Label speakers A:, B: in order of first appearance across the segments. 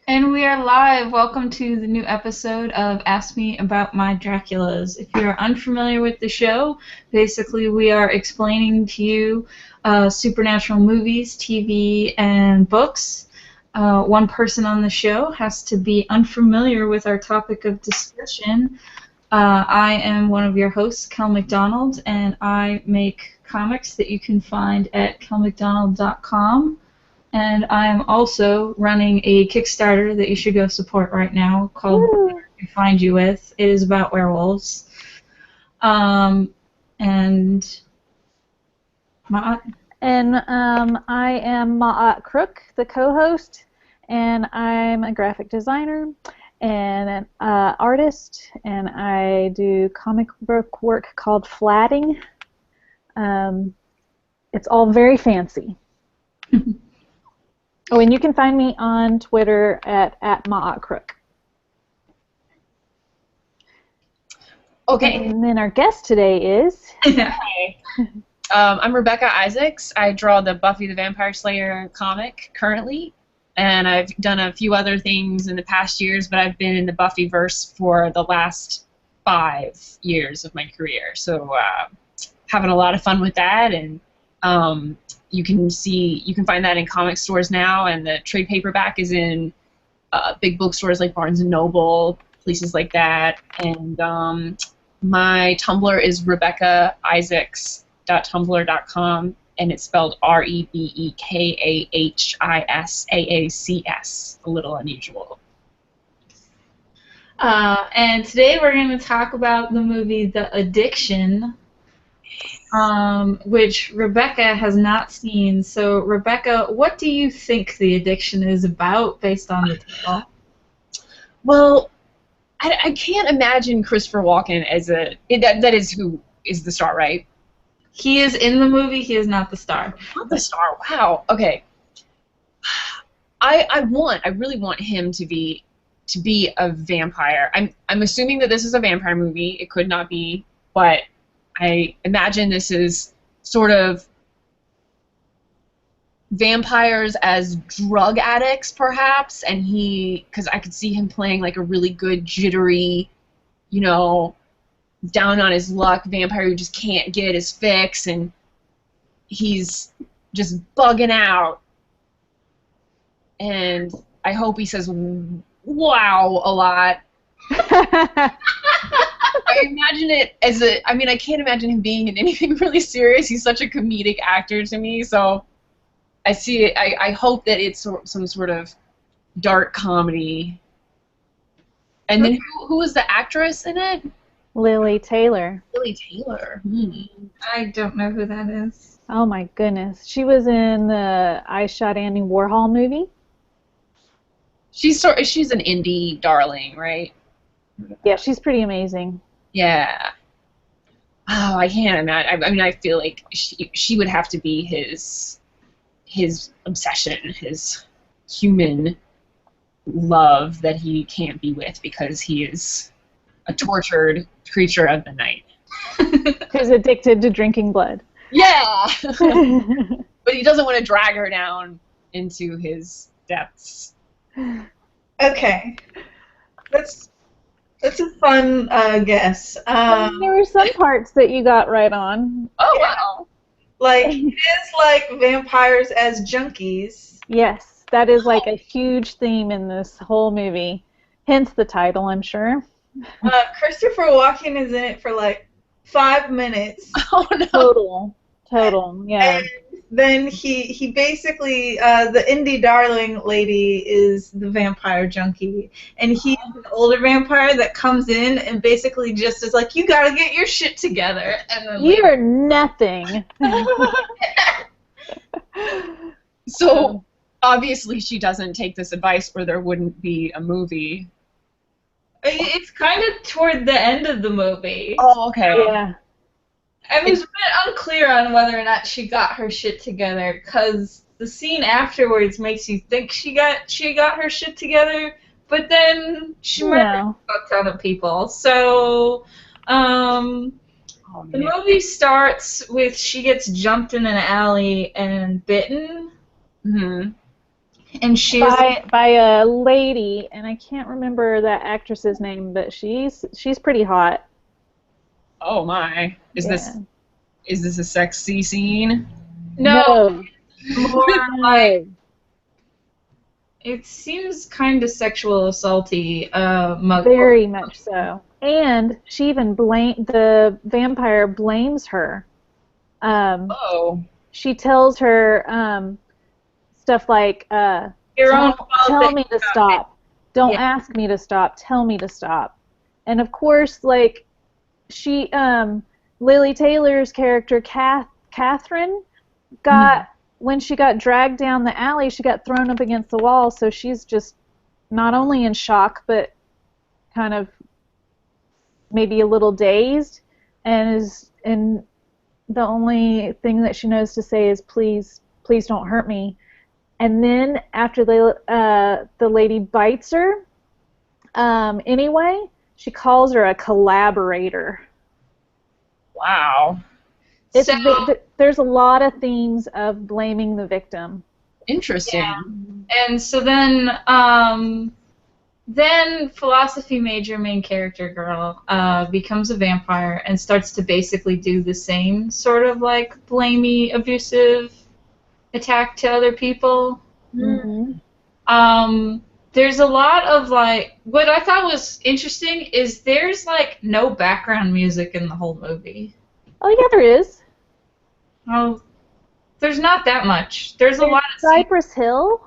A: And we are live. Welcome to the new episode of Ask Me About My Draculas. If you're unfamiliar with the show, basically we are explaining to you supernatural movies, TV, and books. One person on the show has to be unfamiliar with our topic of discussion. I am one of your hosts, Kel McDonald, and I make comics that you can find at kelmcdonald.com. And I am also running a Kickstarter that you should go support right now called To Find You With. It is about werewolves. And Ma'at?
B: And I am Ma'at Crook, the co-host, and I'm a graphic designer and an artist, and I do comic book work called flatting. It's all very fancy. Oh, and you can find me on Twitter at @MaatCrook.
C: Okay.
B: And then our guest today is...
C: Hi. I'm Rebekah Isaacs. I draw the Buffy the Vampire Slayer comic currently, and I've done a few other things in the past years, but I've been in the Buffyverse for the last 5 years of my career. So having a lot of fun with that, and you can find that in comic stores now, and the trade paperback is in big bookstores like Barnes & Noble, places like that. And my Tumblr is RebekahIsaacs.tumblr.com, and it's spelled RebekahIsaacs, a little unusual.
A: And today we're going to talk about the movie The Addiction, which Rebekah has not seen. So, Rebekah, what do you think The Addiction is about based on the title?
C: Well, I can't imagine Christopher Walken as that is who is the star, right?
A: He is in the movie, he is not the star.
C: Not the star, wow, okay. I really want him to be a vampire. I'm assuming that this is a vampire movie. It could not be, but I imagine this is sort of vampires as drug addicts, perhaps, and because I could see him playing like a really good, jittery, down on his luck vampire who just can't get his fix, and he's just bugging out. And I hope he says "wow" a lot. I imagine it as I can't imagine him being in anything really serious. He's such a comedic actor to me, so I see it. I hope that it's some sort of dark comedy. And then who was the actress in it?
B: Lily Taylor.
C: Lily Taylor.
A: I don't know who that is.
B: Oh my goodness. She was in the I Shot Andy Warhol movie.
C: She's an indie darling, right?
B: Yeah, she's pretty amazing.
C: Yeah. Oh, I can't imagine. I feel like she would have to be his obsession, his human love that he can't be with because he is a tortured creature of the night.
B: Who's addicted to drinking blood.
C: Yeah! But he doesn't want to drag her down into his depths.
A: Okay. That's a fun guess.
B: There were some parts that you got right on.
C: Oh, yeah. Wow.
A: Like, it is like vampires as junkies.
B: Yes, that is like a huge theme in this whole movie. Hence the title, I'm sure.
A: Christopher Walken is in it for like 5 minutes.
C: Oh, no.
B: Total, yeah.
A: And then he basically, the indie darling lady is the vampire junkie. And he's an older vampire that comes in and basically just is like, you gotta get your shit together. And then
B: You're nothing.
C: So, obviously she doesn't take this advice or there wouldn't be a movie.
A: It's kind of toward the end of the movie.
C: Oh, okay.
B: Yeah.
A: I was a bit unclear on whether or not she got her shit together, because the scene afterwards makes you think she got her shit together, but then she murdered a ton of people. So, the movie starts with she gets jumped in an alley and bitten.
C: Mm-hmm.
A: And she was
B: by a lady, and I can't remember that actress's name, but she's pretty hot.
C: Oh my. Is
B: Yeah.
C: this a sexy scene?
A: no, more like
B: No.
A: it seems kind of sexual assaulty. Mug.
B: Very much so. And she even the vampire blames her.
C: Oh.
B: She tells her stuff like,
A: Your own
B: tell
A: fault
B: me to
A: that-
B: stop. Don't
A: Yeah.
B: ask me to stop. Tell me to stop. And of course, like, she, Lily Taylor's character, Catherine, got, when she got dragged down the alley, she got thrown up against the wall, so she's just not only in shock, but kind of maybe a little dazed, and the only thing that she knows to say is, please don't hurt me. And then after the lady bites her, anyway, she calls her a collaborator.
C: Wow.
B: There's a lot of themes of blaming the victim.
C: Interesting.
A: Yeah. And so then philosophy major main character girl becomes a vampire and starts to basically do the same sort of like blamey, abusive attack to other people.
B: Mm-hmm.
A: There's a lot of like what I thought was interesting is there's like no background music in the whole movie.
B: Oh yeah, there is.
A: Oh, there's not that much. There's a lot of
B: Cypress Hill.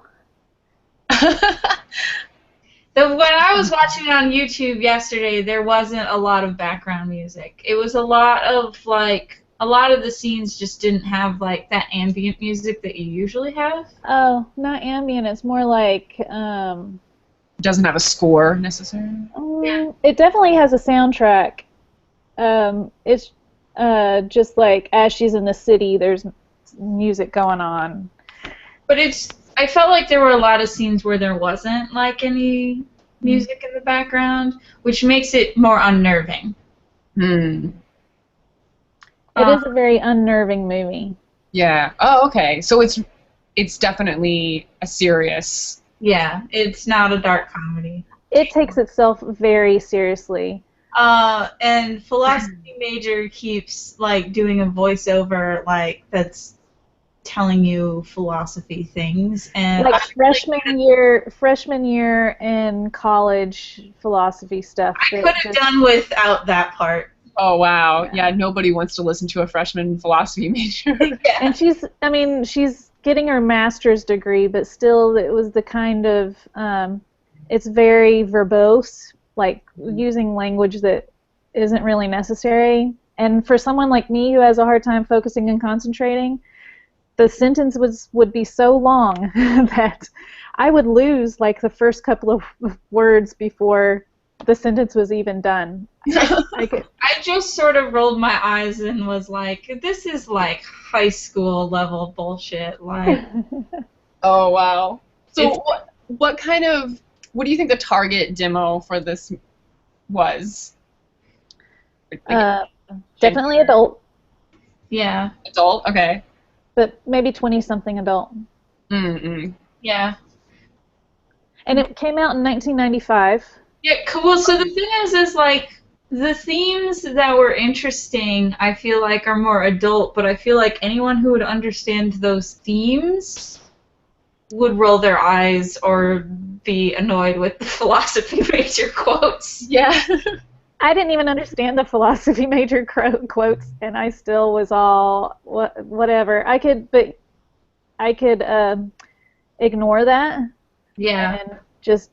A: When I was watching it on YouTube yesterday, there wasn't a lot of background music. It was a lot of the scenes just didn't have like that ambient music that you usually have.
B: Oh, not ambient. It's more like
C: Doesn't have a score necessarily.
A: Yeah.
B: It definitely has a soundtrack. It's just like as she's in the city, there's music going on.
A: But I felt like there were a lot of scenes where there wasn't like any music in the background, which makes it more unnerving.
C: Hmm.
B: It is a very unnerving movie.
C: Yeah. Oh, okay. So it's definitely a serious.
A: Yeah, it's not a dark comedy.
B: It takes itself very seriously.
A: And philosophy major keeps like doing a voiceover like that's telling you philosophy things, and
B: Like freshman year in college philosophy stuff.
A: I could have done without that part.
C: Oh wow. Yeah. Nobody wants to listen to a freshman philosophy major.
A: Yeah.
B: And she's getting her master's degree, but still it was the kind of it's very verbose, like using language that isn't really necessary. And for someone like me who has a hard time focusing and concentrating, the sentence would be so long that I would lose like the first couple of words before the sentence was even done.
A: I just sort of rolled my eyes and was like, this is like high school level bullshit. Like,
C: Oh wow. So what do you think the target demo for this was?
B: Definitely adult,
A: yeah.
C: Adult? Okay.
B: but maybe 20-something adult.
C: Mm-mm.
A: Yeah.
B: And it came out in 1995.
A: Yeah, well, so the thing is like, the themes that were interesting, I feel like, are more adult, but I feel like anyone who would understand those themes would roll their eyes or be annoyed with the philosophy major quotes.
C: Yeah.
B: I didn't even understand the philosophy major quotes, and I still was all whatever. I could ignore that.
A: Yeah.
B: And just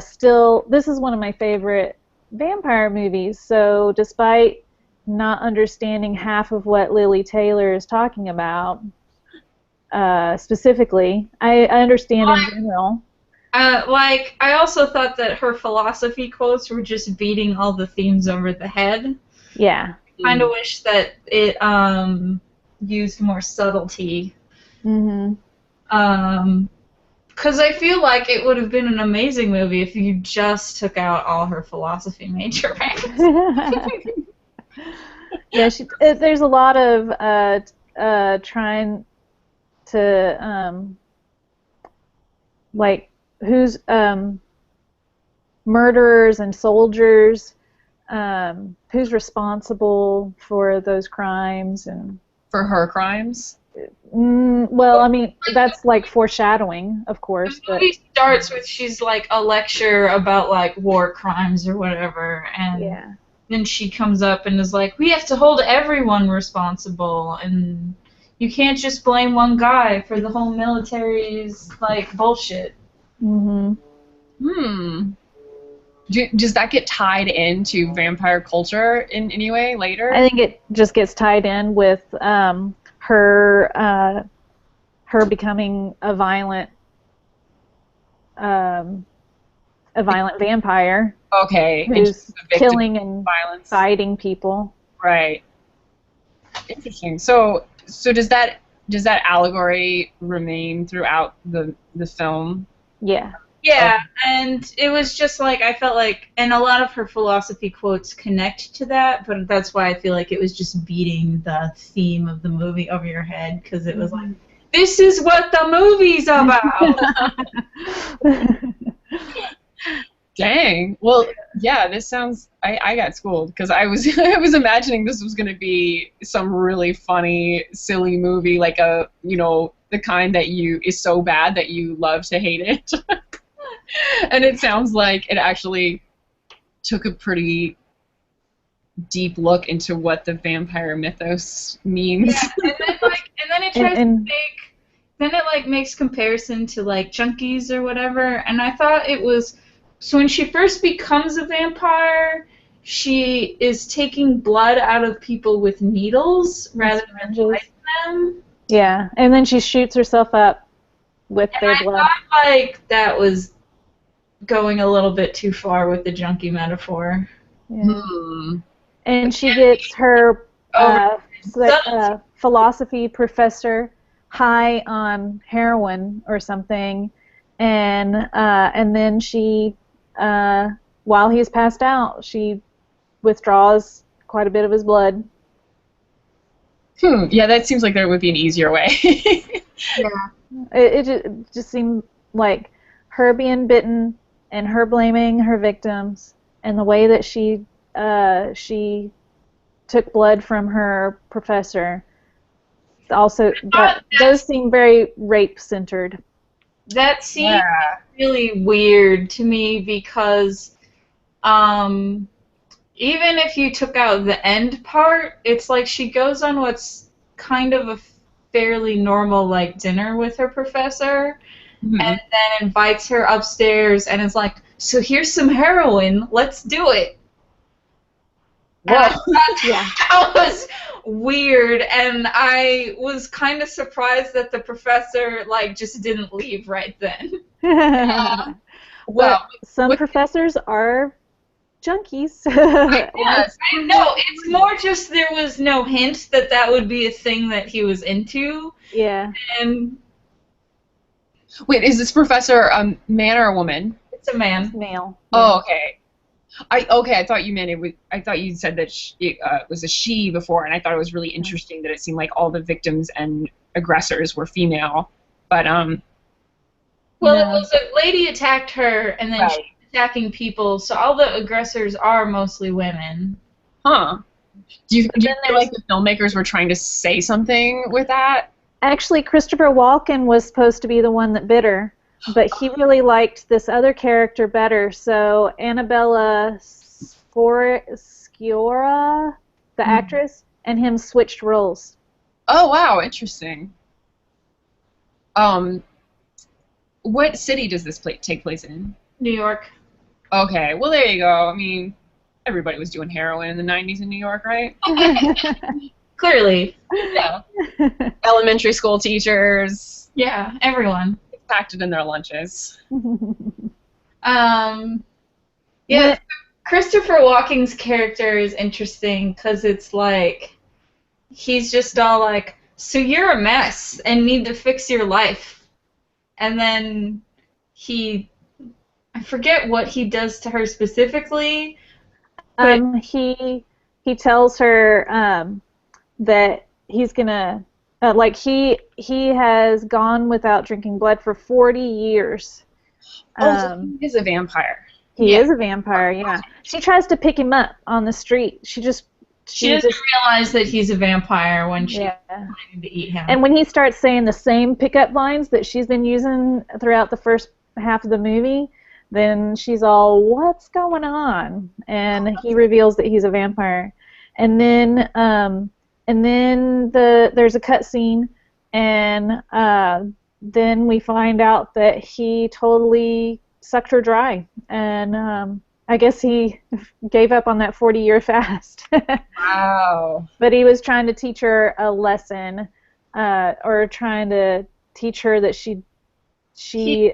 B: still, this is one of my favorite vampire movies. So despite not understanding half of what Lily Taylor is talking about, specifically, I understand in general.
A: I also thought that her philosophy quotes were just beating all the themes over the head.
B: Yeah.
A: Kind of wish that it used more subtlety.
B: Mm-hmm.
A: Because I feel like it would have been an amazing movie if you just took out all her philosophy major ranks.
B: Yeah, there's a lot of trying to like who's murderers and soldiers, who's responsible for those crimes and
C: For her crimes?
B: well, I mean that's like foreshadowing, of course,
A: The
B: but
A: movie starts with she's like a lecture about like war crimes or whatever, and
B: yeah.
A: then she comes up and is like, we have to hold everyone responsible, and you can't just blame one guy for the whole military's like bullshit.
B: Mhm.
C: Does that get tied into vampire culture in any way later?
B: I think it just gets tied in with her becoming a violent vampire
C: Okay. And
B: who's
C: she's a victim
B: killing
C: of
B: and
C: violence.
B: fighting people.
C: Right. Interesting. So does that allegory remain throughout the film?
B: Yeah.
A: Yeah, and it was just like, I felt like, and a lot of her philosophy quotes connect to that, but that's why I feel like it was just beating the theme of the movie over your head, because it was like, this is what the movie's about!
C: Dang. Well, yeah, this sounds. I got schooled because I was I was imagining this was going to be some really funny, silly movie, like the kind that is so bad that you love to hate it. And it sounds like it actually took a pretty deep look into what the vampire mythos means.
A: Yeah, and then it tries to make, then it like makes comparison to like junkies or whatever, and I thought it was, so when she first becomes a vampire, she is taking blood out of people with needles rather than biting them.
B: Yeah, and then she shoots herself up with
A: And
B: their
A: I
B: blood.
A: thought like that was going a little bit too far with the junkie metaphor.
B: Yeah. And she gets her philosophy professor high on heroin or something, and then she, while he's passed out, she withdraws quite a bit of his blood.
C: Yeah, that seems like there would be an easier way.
A: Yeah.
B: It just seemed like her being bitten and her blaming her victims, and the way that she took blood from her professor. Also, those seem very rape-centered.
A: That seemed really weird to me because even if you took out the end part, it's like she goes on what's kind of a fairly normal like dinner with her professor, and then invites her upstairs and is like, so here's some heroin, let's do it. That was weird, and I was kind of surprised that the professor like just didn't leave right then.
B: Well, some professors are junkies.
A: Yes, I know. It's more just there was no hint that that would be a thing that he was into.
B: Yeah.
A: And
C: wait, is this professor a man or a woman?
A: It's a man.
B: Male.
C: Oh, okay. I thought you meant it was. I thought you said that it was a she before, and I thought it was really interesting that it seemed like all the victims and aggressors were female. But
A: well, it was a lady attacked her, and then she's attacking people. So all the aggressors are mostly women.
C: Huh? Do you feel like the filmmakers were trying to say something with that?
B: Actually, Christopher Walken was supposed to be the one that bit her, but he really liked this other character better. So Annabella Sciorra, the actress, and him switched roles.
C: Oh wow, interesting. What city does this take place in?
A: New York.
C: Okay, well there you go. I mean, everybody was doing heroin in the 90s in New York, right?
A: Clearly.
C: Yeah. Elementary school teachers.
A: Yeah, everyone.
C: Packed it in their lunches.
A: Yeah, Christopher Walken's character is interesting because it's like he's just all like, so you're a mess and need to fix your life. And then I forget what he does to her specifically.
B: He tells her that he's gonna Like he has gone without drinking blood for 40 years.
C: So he is a vampire.
B: He is a vampire, yeah. She tries to pick him up on the street. She doesn't
A: realize that he's a vampire when she's planning to eat him.
B: And when he starts saying the same pickup lines that she's been using throughout the first half of the movie, then she's all, what's going on? And he reveals that he's a vampire. And then there's a cutscene, and then we find out that he totally sucked her dry. And I guess he gave up on that 40-year fast.
C: Wow.
B: But he was trying to teach her a lesson, or trying to teach her that he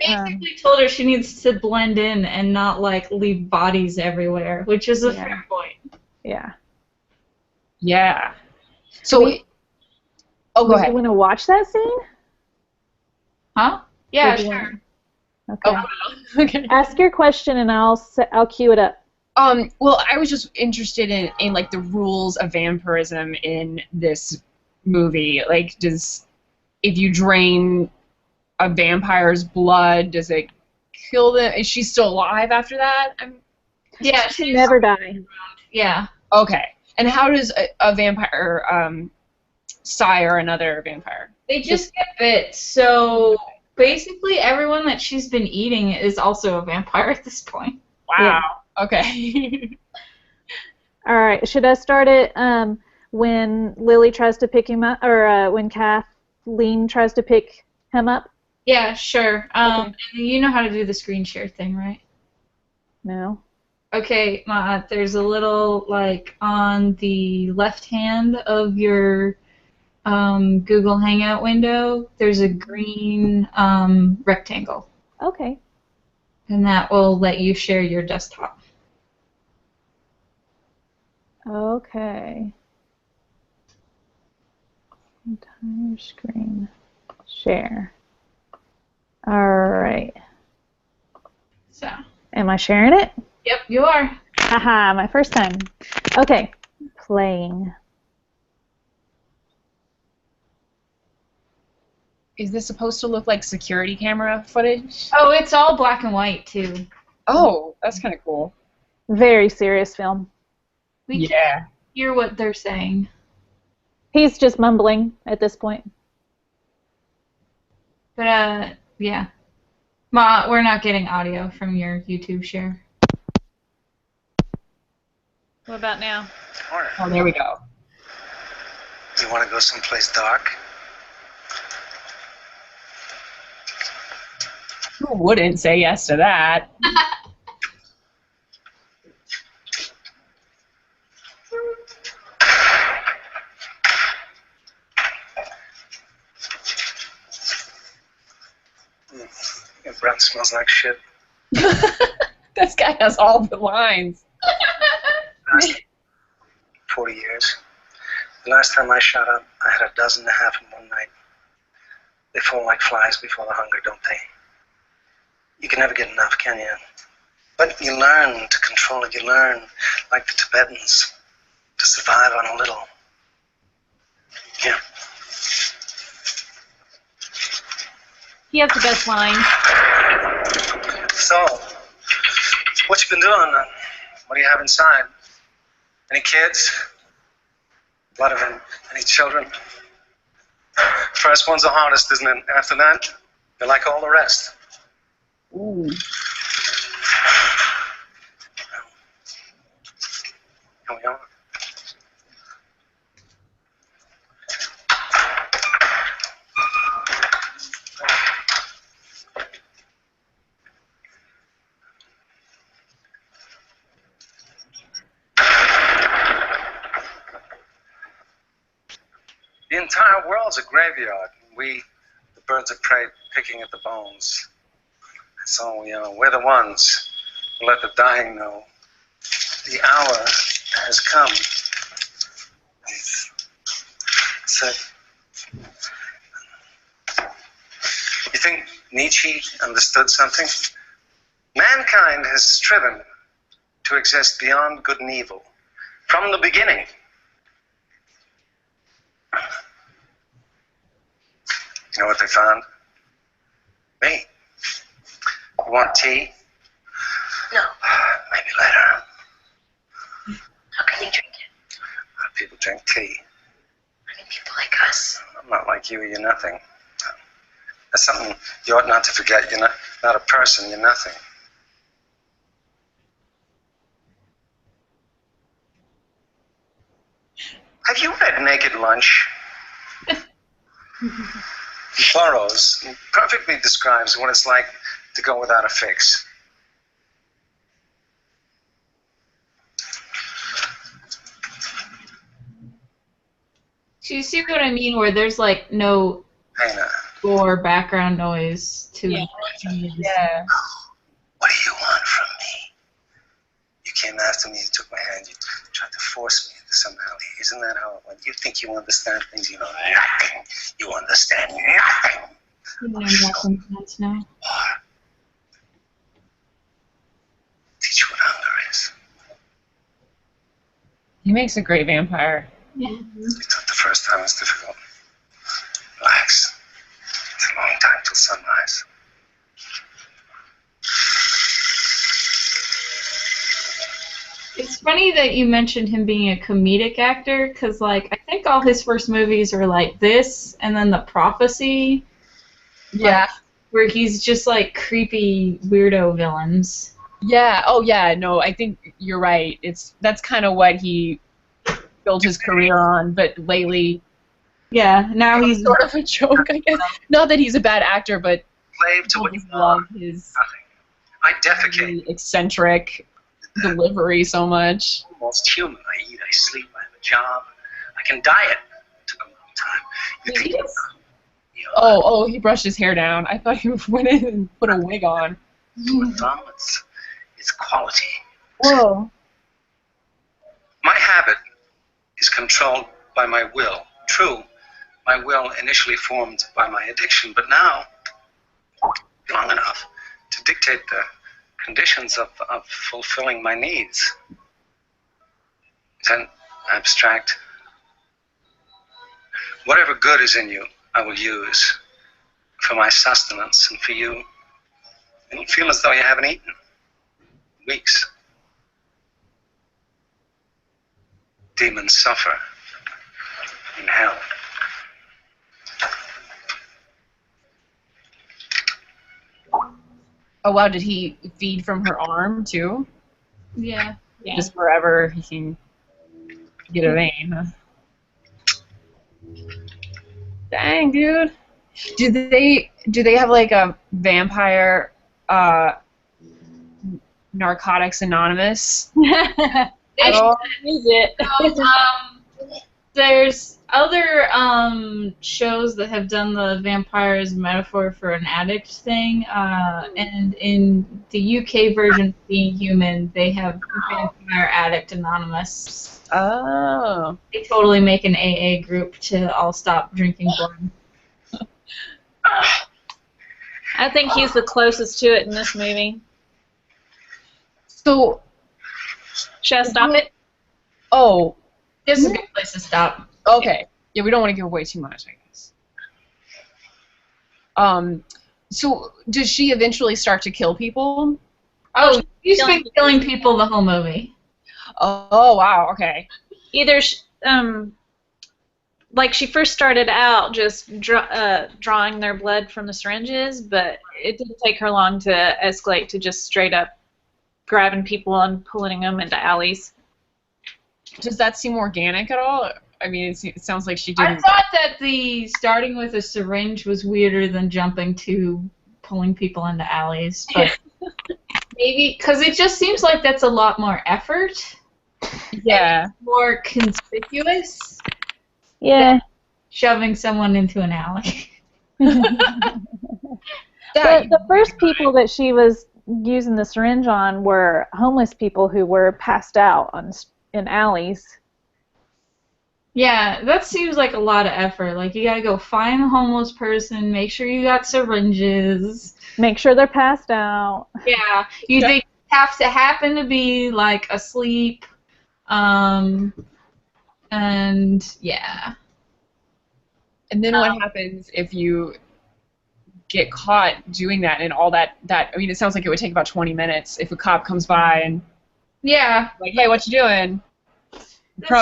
A: basically told her she needs to blend in and not, like, leave bodies everywhere, which is a fair point.
B: Yeah.
C: Yeah. So, go ahead.
B: You want to watch that scene?
A: Huh? Yeah, sure.
B: Okay.
C: Oh, wow. Okay.
B: Ask your question and I'll cue it up.
C: Well, I was just interested in like the rules of vampirism in this movie. Like, if you drain a vampire's blood, does it kill them? Is she still alive after that?
A: Yeah,
B: she never died.
A: Yeah.
C: Okay. And how does a vampire sire another vampire?
A: They just get bit. So basically, everyone that she's been eating is also a vampire at this point.
C: Wow. Yeah. Okay.
B: All right. Should I start it when Lily tries to pick him up, or when Kathleen tries to pick him up?
A: Yeah, sure. You know how to do the screen share thing, right?
B: No.
A: Okay, there's a little, like, on the left hand of your Google Hangout window, there's a green rectangle.
B: Okay.
A: And that will let you share your desktop.
B: Okay. Entire screen. Share. All right.
A: So.
B: Am I sharing it?
A: Yep, you are.
B: Haha, my first time. Okay. Playing.
C: Is this supposed to look like security camera footage?
A: Oh, it's all black and white, too.
C: Oh, that's kind of cool.
B: Very serious film.
A: We can't hear what they're saying.
B: He's just mumbling at this point.
A: But, yeah. Ma, we're not getting audio from your YouTube share.
B: What about now?
C: Oh, there we go.
D: You want to go someplace dark?
C: Who wouldn't say yes to that?
D: Your breath smells like shit.
C: This guy has all the lines.
D: 40 years. The last time I shot up, I had 12.5 in one night. They fall like flies before the hunger, don't they? You can never get enough, can you? But you learn to control it. You learn, like the Tibetans, to survive on a little. Yeah.
B: He has the best line.
D: So, what you been doing? What do you have inside? Any kids? A lot of them. Any children? First one's the hardest, isn't it? After that, they're like all the rest.
C: Ooh.
D: Here we are. The entire world's a graveyard. We, the birds of prey, picking at the bones. So we're the ones who let the dying know the hour has come. So, you think Nietzsche understood something? Mankind has striven to exist beyond good and evil from the beginning. You know what they found? Me. You want tea?
E: No.
D: Maybe later.
E: How can you drink it?
D: How do people drink tea?
E: I mean, people like us.
D: I'm not like you. You're nothing. That's something you ought not to forget. You're not a person. You're nothing. Have you read Naked Lunch? Burroughs perfectly describes what it's like to go without a fix.
A: So you see what I mean? Where there's like no
D: Hannah,
A: or background noise to
C: Yeah.
A: it.
C: Yeah.
D: what do you want from me? You came after me, you took my hand, you tried to force me into some alley. Isn't that how it went? You think you understand things, you know nothing. You understand nothing.
A: You know nothing sense now.
D: Or teach you what hunger is.
C: He makes a great vampire.
A: Yeah.
D: You thought the first time was difficult. Relax. It's a long time till sunrise.
A: It's funny that you mentioned him being a comedic actor, because like I think all his first movies are like this, and then The Prophecy,
C: Yeah.
A: where he's just like creepy weirdo villains.
C: Yeah. Oh, yeah. No, I think you're right. That's kind of what he built his career on. But lately,
A: Yeah. Now he's
C: sort of a joke, I guess. Not that he's a bad actor, but
D: Slave to
C: I
D: what you
C: just love
D: want.
C: his
D: Nothing. I defecate.
C: really eccentric delivery so much.
D: Almost human. I eat, I sleep, I have a job. I can diet. It took a long time. You think you know,
C: Oh, he brushed his hair down. I thought he went in and put a wig on.
D: it's quality.
C: Whoa.
D: My habit is controlled by my will. True, my will initially formed by my addiction, but now, long enough to dictate the conditions of fulfilling my needs. Is that abstract? Whatever good is in you, I will use for my sustenance, and for you, you'll feel as though you haven't eaten in weeks. Demons suffer in hell.
C: Oh, wow. Did he feed from her arm, too?
A: yeah.
C: Just wherever he can get a vein, huh? Dang, dude. Do they have like a vampire Narcotics Anonymous?
A: They
C: Oh, is it?
A: There's other shows that have done the vampire as a metaphor for an addict thing, and in the UK version of Being Human, they have Vampire Addict Anonymous.
C: Oh.
A: They totally make an AA group to all stop drinking blood.
B: I think he's the closest to it in this movie.
C: So,
B: Should I stop it?
C: oh,
A: This is a good place to stop.
C: okay. Yeah, we don't want to give away too much, I guess. So does she eventually start to kill people?
A: Oh, she's been killing people the whole movie.
C: Oh, wow, okay.
B: Either, like she first started out just drawing their blood from the syringes, but it didn't take her long to escalate to just straight up grabbing people and pulling them into alleys.
C: Does that seem organic at all? I mean, it sounds like she
A: I
C: didn't.
A: thought that the starting with a syringe was weirder than jumping to pulling people into alleys, but maybe because it just seems like that's a lot more effort,
C: Yeah.
A: more conspicuous.
B: Yeah.
A: Shoving someone into an alley.
B: But the first people that she was using the syringe on were homeless people who were passed out in alleys.
A: Yeah, that seems like a lot of effort. Like, you gotta go find a homeless person, make sure you got syringes.
B: Make sure they're passed out.
A: Yeah, they have to happen to be, like, asleep. And, yeah.
C: And then what happens if you get caught doing that and all that. I mean, it sounds like it would take about 20 minutes if a cop comes by and
A: Yeah.
C: like, hey, what you doing?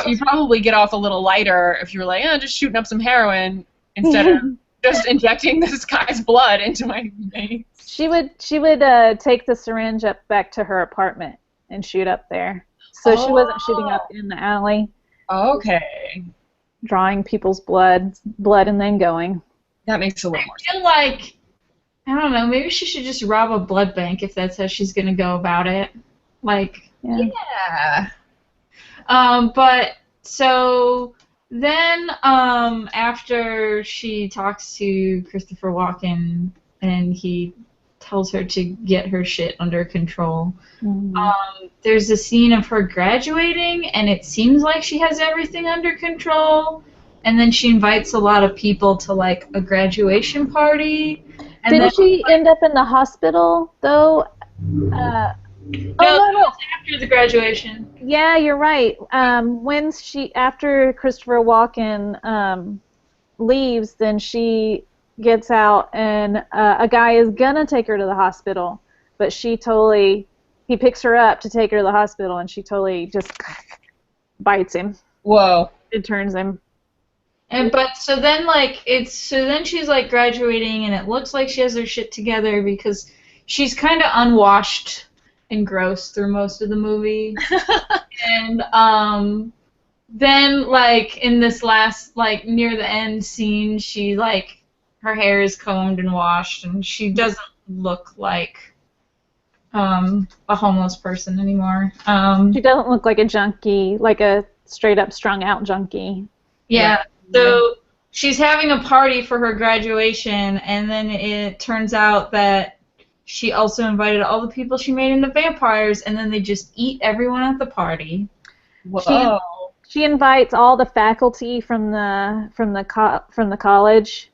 C: You probably get off a little lighter if you were like, just shooting up some heroin instead of just injecting this guy's blood into my veins.
B: She would take the syringe up back to her apartment and shoot up there. So she wasn't shooting up in the alley.
C: Okay.
B: Drawing people's blood and then going.
C: That makes a little more sense.
A: I feel like, I don't know, maybe she should just rob a blood bank if that's how she's going to go about it. Like,
C: yeah.
A: But so then after she talks to Christopher Walken and he tells her to get her shit under control, there's a scene of her graduating and it seems like she has everything under control, and then she invites a lot of people to like a graduation party. And
B: Didn't she end up in the hospital though?
A: No, after the graduation.
B: Yeah, you're right. After Christopher Walken leaves, then she gets out, and a guy is gonna take her to the hospital, but he picks her up to take her to the hospital, and she totally just bites him.
C: Whoa!
B: It turns him.
A: So then she's like graduating, and it looks like she has her shit together because she's kind of unwashed and gross through most of the movie. And then like in this last like near the end scene, she like her hair is combed and washed, and she doesn't look like a homeless person anymore.
B: She doesn't look like a junkie, like a straight up strung out junkie.
A: Yeah. So she's having a party for her graduation, and then it turns out that she also invited all the people she made into vampires, and then they just eat everyone at the party.
C: Whoa.
B: She invites all the faculty from the college,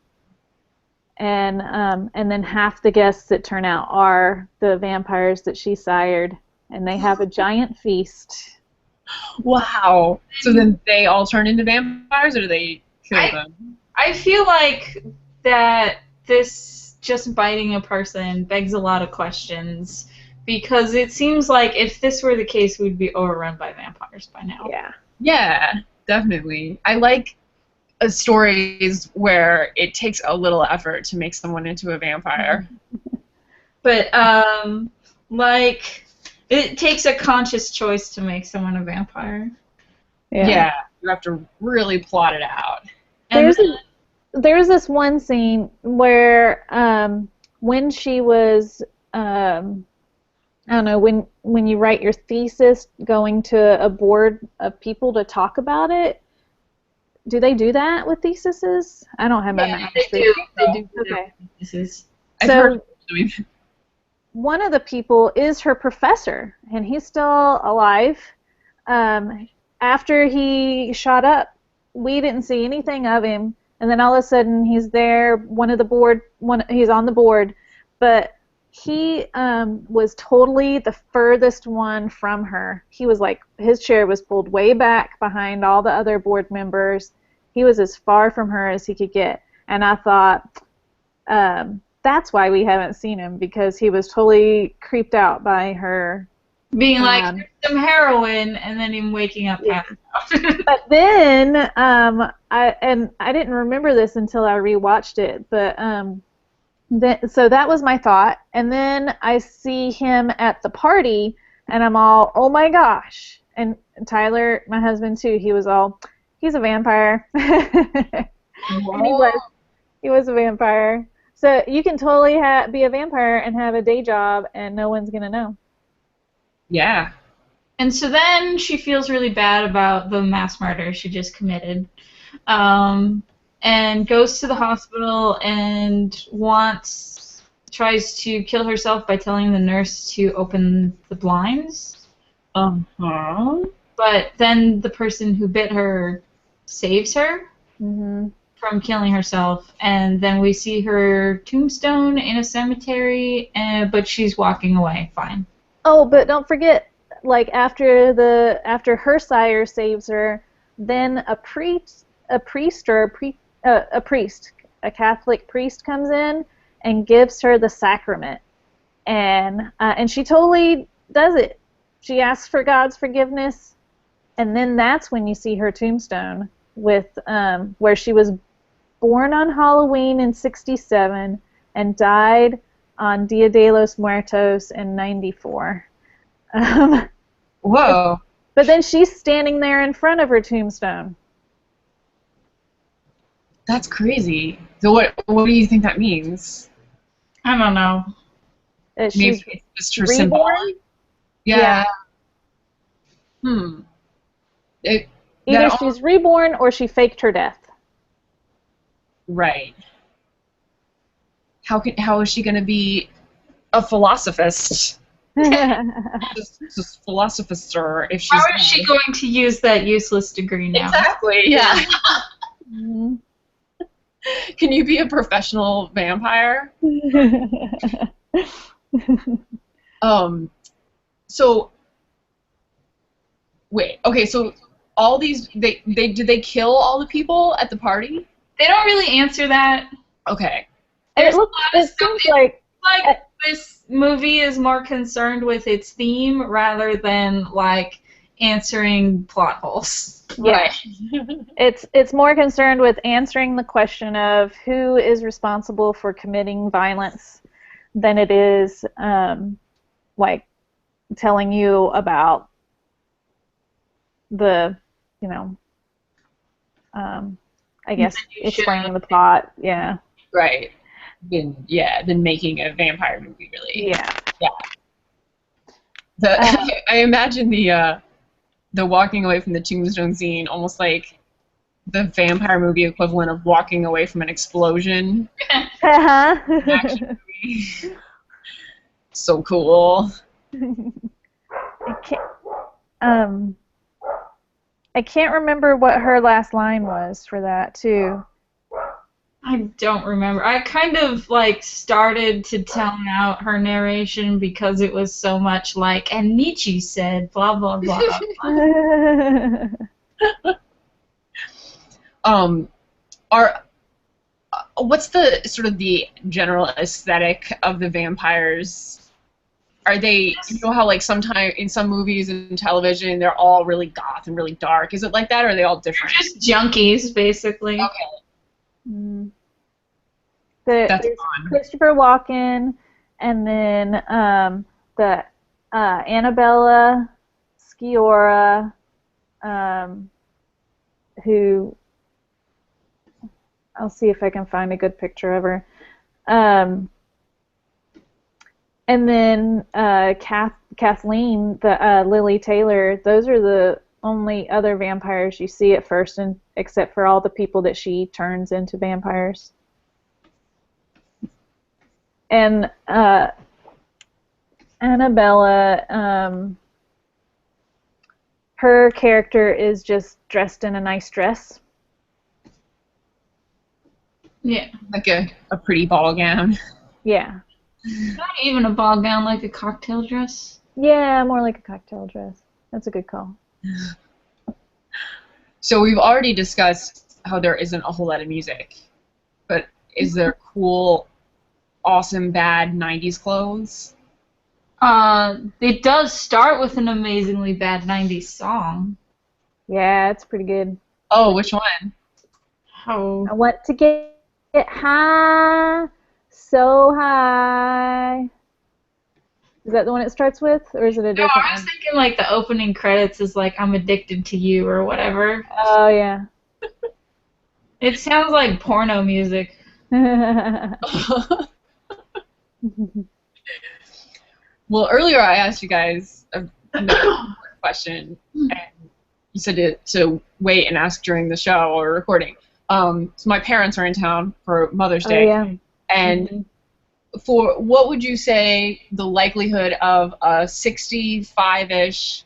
B: and then half the guests that turn out are the vampires that she sired, and they have a giant feast.
C: Wow. So then they all turn into vampires, or do they kill them?
A: I feel like that this just biting a person begs a lot of questions, because it seems like if this were the case, we'd be overrun by vampires by now.
B: Yeah.
C: Yeah, definitely. I like stories where it takes a little effort to make someone into a vampire.
A: But, like, it takes a conscious choice to make someone a vampire.
C: Yeah, you have to really plot it out.
B: There's this one scene where when she was, I don't know, when you write your thesis, going to a board of people to talk about it. Do they do that with theses? I don't have my master's.
A: They do.
B: Okay.
C: I've heard of doing that.
B: One of the people is her professor, and he's still alive. After he shot up, we didn't see anything of him, and then all of a sudden he's there. He's on the board, but he was totally the furthest one from her. He was like, his chair was pulled way back behind all the other board members. He was as far from her as he could get, and I thought, that's why we haven't seen him, because he was totally creeped out by her.
A: Being like, "Here's some heroin," and then him waking up half out.
B: But then, I didn't remember this until I rewatched it, but so that was my thought. And then I see him at the party, and I'm all, oh my gosh. And Tyler, my husband too, he was all, he's a vampire. And he was a vampire. So you can totally be a vampire and have a day job, and no one's going to know.
C: Yeah.
A: And so then she feels really bad about the mass murder she just committed, and goes to the hospital and tries to kill herself by telling the nurse to open the blinds.
C: Uh-huh.
A: But then the person who bit her saves her from killing herself, and then we see her tombstone in a cemetery, but she's walking away fine.
B: Oh, but don't forget, like after her sire saves her, then a Catholic priest comes in, and gives her the sacrament. And she totally does it. She asks for God's forgiveness, and then that's when you see her tombstone with where she was born on Halloween in 1967 and died on Dia de los Muertos in 1994.
C: Whoa.
B: But then she's standing there in front of her tombstone.
C: That's crazy. So what do you think that means?
A: I don't know.
B: She's
C: Maybe it's just her
B: reborn?
C: symbol. Yeah.
B: Either she's reborn or she faked her death.
C: Right. How is she going to be a philosophist? Just philosophister if she's.
A: How is she going to use that useless degree now?
C: Exactly. Yeah.
B: Mm-hmm.
C: Can you be a professional vampire? So wait. Okay. So all these did they kill all the people at the party?
A: They don't really answer that.
C: Okay.
A: There's a lot of
B: It
A: stuff.
B: seems like
A: This movie is more concerned with its theme rather than like answering plot holes.
B: yeah, it's more concerned with answering the question of who is responsible for committing violence than it is like telling you about the I guess explaining the plot. Yeah.
C: Right. Than making a vampire movie, really.
B: Yeah.
C: I imagine the walking away from the tombstone scene almost like the vampire movie equivalent of walking away from an explosion. Action movie. So cool.
B: I can't remember what her last line was for that too.
A: I don't remember. I kind of like started to tone out her narration because it was so much like, and Nietzsche said, blah, blah, blah.
C: What's the sort of the general aesthetic of the vampires? Are they, how like sometimes in some movies and television they're all really goth and really dark? Is it like that, or are they all different?
A: They're just junkies, basically.
B: Mm.
C: That's
B: There's
C: fun.
B: Christopher Walken, and then the Annabella Sciorra, who I'll see if I can find a good picture of her. And then Kathleen, the Lily Taylor. Those are the only other vampires you see at first, and except for all the people that she turns into vampires. And Annabella, her character is just dressed in a nice dress.
A: Yeah.
C: Like a pretty ball gown.
B: Yeah.
A: Not even a ball gown, like a cocktail dress.
B: Yeah, more like a cocktail dress. That's a good call.
C: So we've already discussed how there isn't a whole lot of music, but is there cool, awesome, bad 90s clothes?
A: It does start with an amazingly bad 90s song.
B: Yeah, it's pretty good.
C: Oh, which one?
A: Oh.
B: I want to get high, so high. Is that the one it starts with, or is it a
A: No,
B: different
A: I was
B: one?
A: thinking like the opening credits is like I'm addicted to you or whatever.
B: Oh, yeah.
A: It sounds like porno music.
C: Well, earlier I asked you guys a question, and you said to wait and ask during the show or recording. So my parents are in town for Mother's Day,
B: yeah.
C: and for what would you say the likelihood of a 65-ish,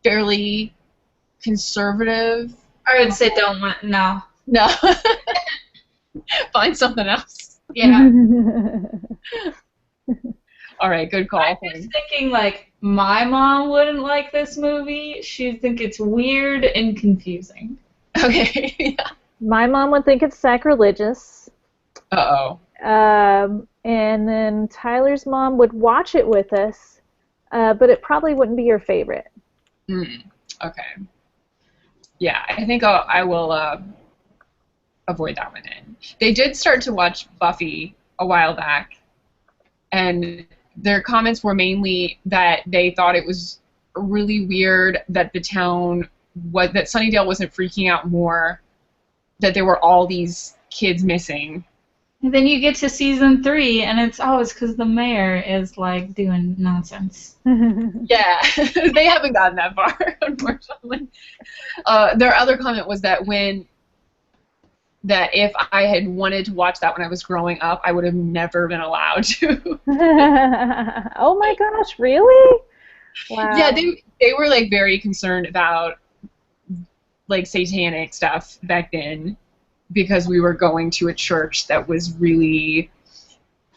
C: fairly conservative?
A: I would say don't want no.
C: No. Find something else.
A: Yeah.
C: All right, good call.
A: I'm just thinking like my mom wouldn't like this movie. She'd think it's weird and confusing.
C: Okay. Yeah.
B: My mom would think it's sacrilegious.
C: Uh-oh.
B: And then Tyler's mom would watch it with us, but it probably wouldn't be her favorite.
C: Okay. Yeah, I think I will avoid that one then. They did start to watch Buffy a while back, and their comments were mainly that they thought it was really weird that that Sunnydale wasn't freaking out more, that there were all these kids missing.
A: And then you get to season 3, and it's because the mayor is like doing nonsense.
C: Yeah, they haven't gotten that far, unfortunately. Their other comment was that if I had wanted to watch that when I was growing up, I would have never been allowed to.
B: Oh my gosh, really? Wow.
C: Yeah, they were like very concerned about like satanic stuff back then, because we were going to a church that was really,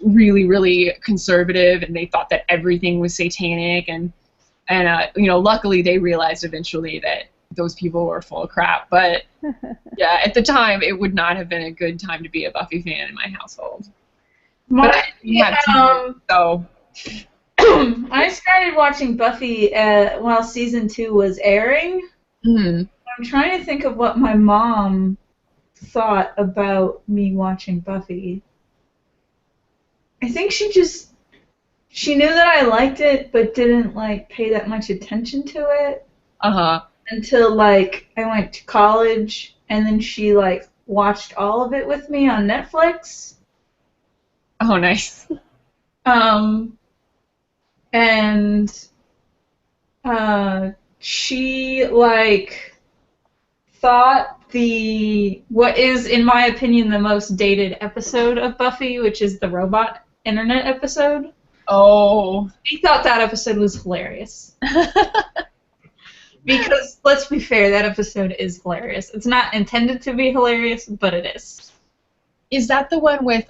C: really, really conservative, and they thought that everything was satanic, and luckily they realized eventually that those people were full of crap. But yeah, at the time it would not have been a good time to be a Buffy fan in my household. But I didn't have TV, so.
A: I started watching Buffy while season 2 was airing. I'm trying to think of what my mom thought about me watching Buffy. I think she knew that I liked it, but didn't like pay that much attention to it. Until like I went to college, and then she like watched all of it with me on Netflix.
C: Oh, nice.
A: And she like thought what is, in my opinion, the most dated episode of Buffy, which is the robot internet episode.
C: Oh.
A: She thought that episode was hilarious. Because, let's be fair, that episode is hilarious. It's not intended to be hilarious, but it is.
C: Is that the one with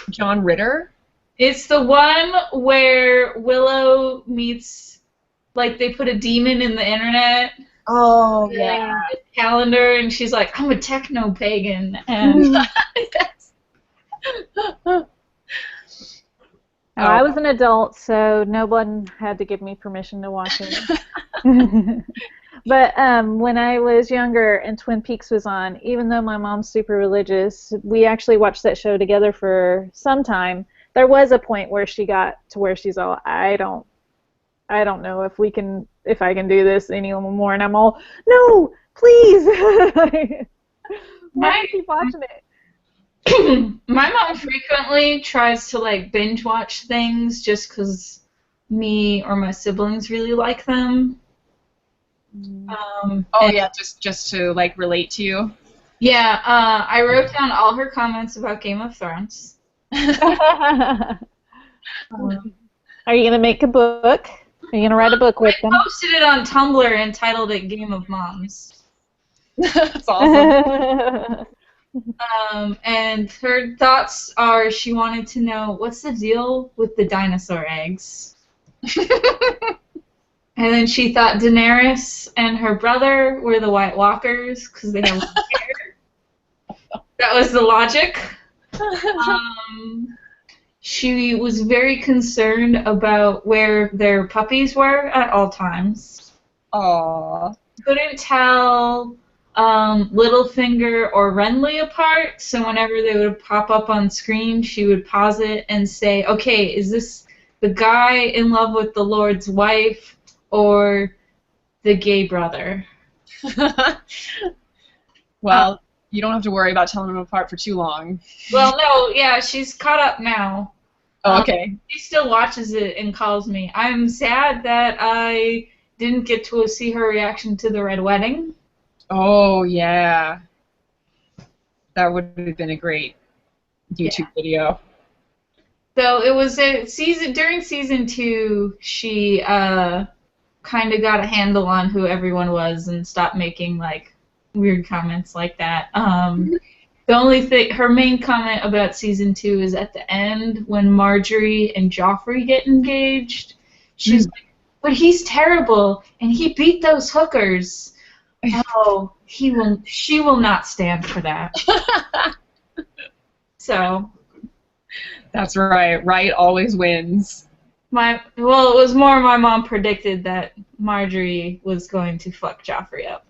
C: John Ritter?
A: It's the one where Willow meets, like, they put a demon in the internet.
C: Oh, yeah.
A: Calendar, and she's like, I'm a techno-pagan. And
C: yes.
B: I was an adult, so no one had to give me permission to watch it. But when I was younger and Twin Peaks was on, even though my mom's super religious, we actually watched that show together for some time. There was a point where she got to where she's all, I don't know if I can do this any more, and I'm all, no, please. Why keep watching it?
A: My mom frequently tries to like binge watch things just because me or my siblings really like them.
C: Yeah, just to like relate to you.
A: Yeah, I wrote down all her comments about Game of Thrones.
B: Are you gonna make a book? Are you gonna write a book with them?
A: I posted it on Tumblr and titled it Game of Moms.
C: That's awesome.
A: And her thoughts are, she wanted to know, what's the deal with the dinosaur eggs? And then she thought Daenerys and her brother were the White Walkers because they have long hair. That was the logic. She was very concerned about where their puppies were at all times.
C: Aww.
A: Couldn't tell Littlefinger or Renly apart, so whenever they would pop up on screen, she would pause it and say, okay, is this the guy in love with the Lord's wife or the gay brother?
C: Well, you don't have to worry about telling them apart for too long.
A: Well, no, yeah, she's caught up now.
C: Oh, okay.
A: She still watches it and calls me. I'm sad that I didn't get to see her reaction to the Red Wedding.
C: Oh, yeah. That would have been a great YouTube video.
A: So it was during season 2, she kind of got a handle on who everyone was and stopped making like weird comments like that. The only thing, her main comment about season 2 is at the end when Marjorie and Joffrey get engaged. She's like, but he's terrible and he beat those hookers. Oh, she will not stand for that. So,
C: That's right. Right always wins.
A: Well, it was more my mom predicted that Marjorie was going to fuck Joffrey up.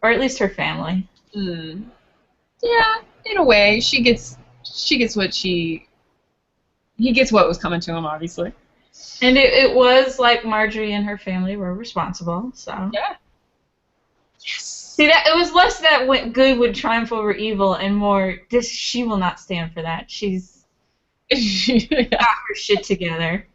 A: Or at least her family.
C: Mm. Yeah, in a way, he gets what was coming to him, obviously.
A: And it was like Marjorie and her family were responsible, so.
C: Yeah. Yes.
A: See, that it was less that good would triumph over evil and more, she will not stand for that. She's got her shit together.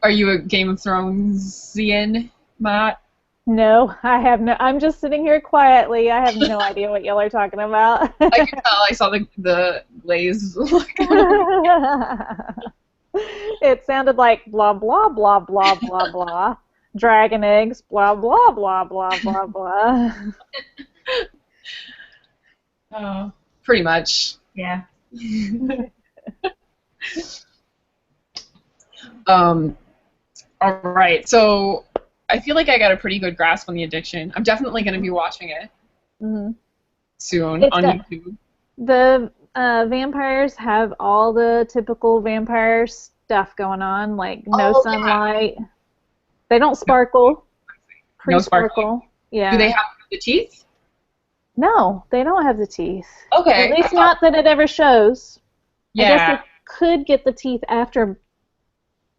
C: Are you a Game of Thronesian, Matt?
B: No, I have no. I'm just sitting here quietly. I have no idea what y'all are talking about.
C: I can tell. I saw the glaze.
B: It sounded like blah blah blah blah blah blah. Dragon eggs, blah blah blah blah blah blah.
A: Oh.
C: Pretty much.
A: Yeah.
C: All right. So I feel like I got a pretty good grasp on the addiction. I'm definitely going to be watching it soon on YouTube.
B: The vampires have all the typical vampire stuff going on, like no sunlight. Yeah. They don't sparkle.
C: No sparkle.
B: Yeah.
C: Do they have the teeth?
B: No, they don't have the teeth.
C: Okay.
B: At least not that it ever shows.
C: Yeah.
B: I guess they could get the teeth after,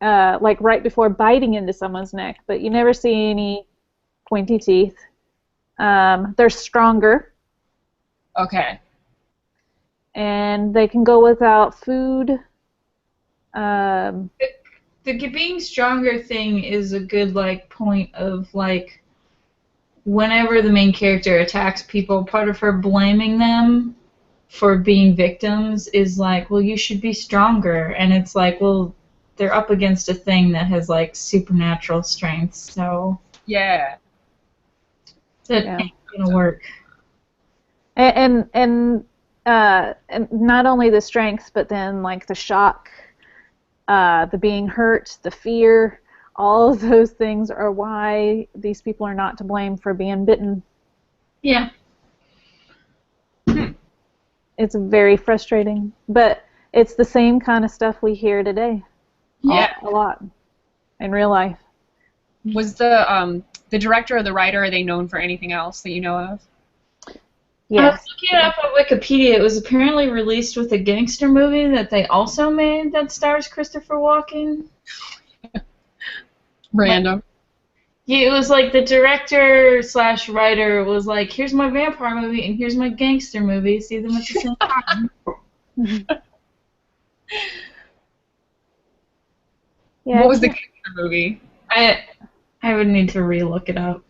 B: like right before biting into someone's neck, but you never see any pointy teeth. They're stronger.
C: Okay.
A: And they can go without food.
F: The being stronger thing is a good point of whenever the main character attacks people, part of her blaming them for being victims is well, you should be stronger, and it's well, they're up against a thing that has supernatural strength, so
C: yeah,
F: that ain't gonna work.
B: And not only the strength, but then the shock, the being hurt, the fear, all of those things are why these people are not to blame for being bitten.
F: Yeah.
B: It's very frustrating, but it's the same kind of stuff we hear today.
C: Yeah.
B: A lot in real life.
C: Was the director or the writer, are they known for anything else that you know of?
B: Yes.
F: I was looking it up on Wikipedia. It was apparently released with a gangster movie that they also made that stars Christopher Walken.
C: Random.
F: Yeah, it was the director/writer was here's my vampire movie and here's my gangster movie. See them at the same time.
B: Yeah,
C: What was the gangster movie?
F: I would need to re-look it up.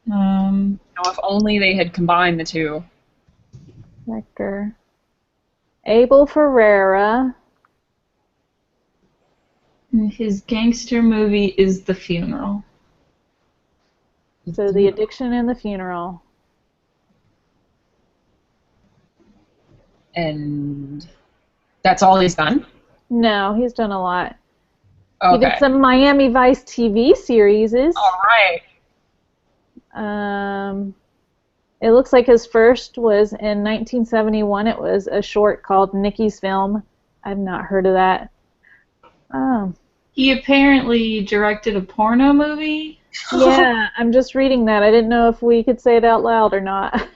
C: If only they had combined the two.
B: Director Abel Ferreira.
F: His gangster movie is The Funeral.
B: So The Addiction and the Funeral.
C: And that's all he's done?
B: No, he's done a lot.
C: Okay.
B: He did some Miami Vice TV series.
C: All right.
B: It looks like his first was in 1971. It was a short called Nikki's Film. I've not heard of that. Oh.
F: He apparently directed a porno movie.
B: Yeah, I'm just reading that. I didn't know if we could say it out loud or not.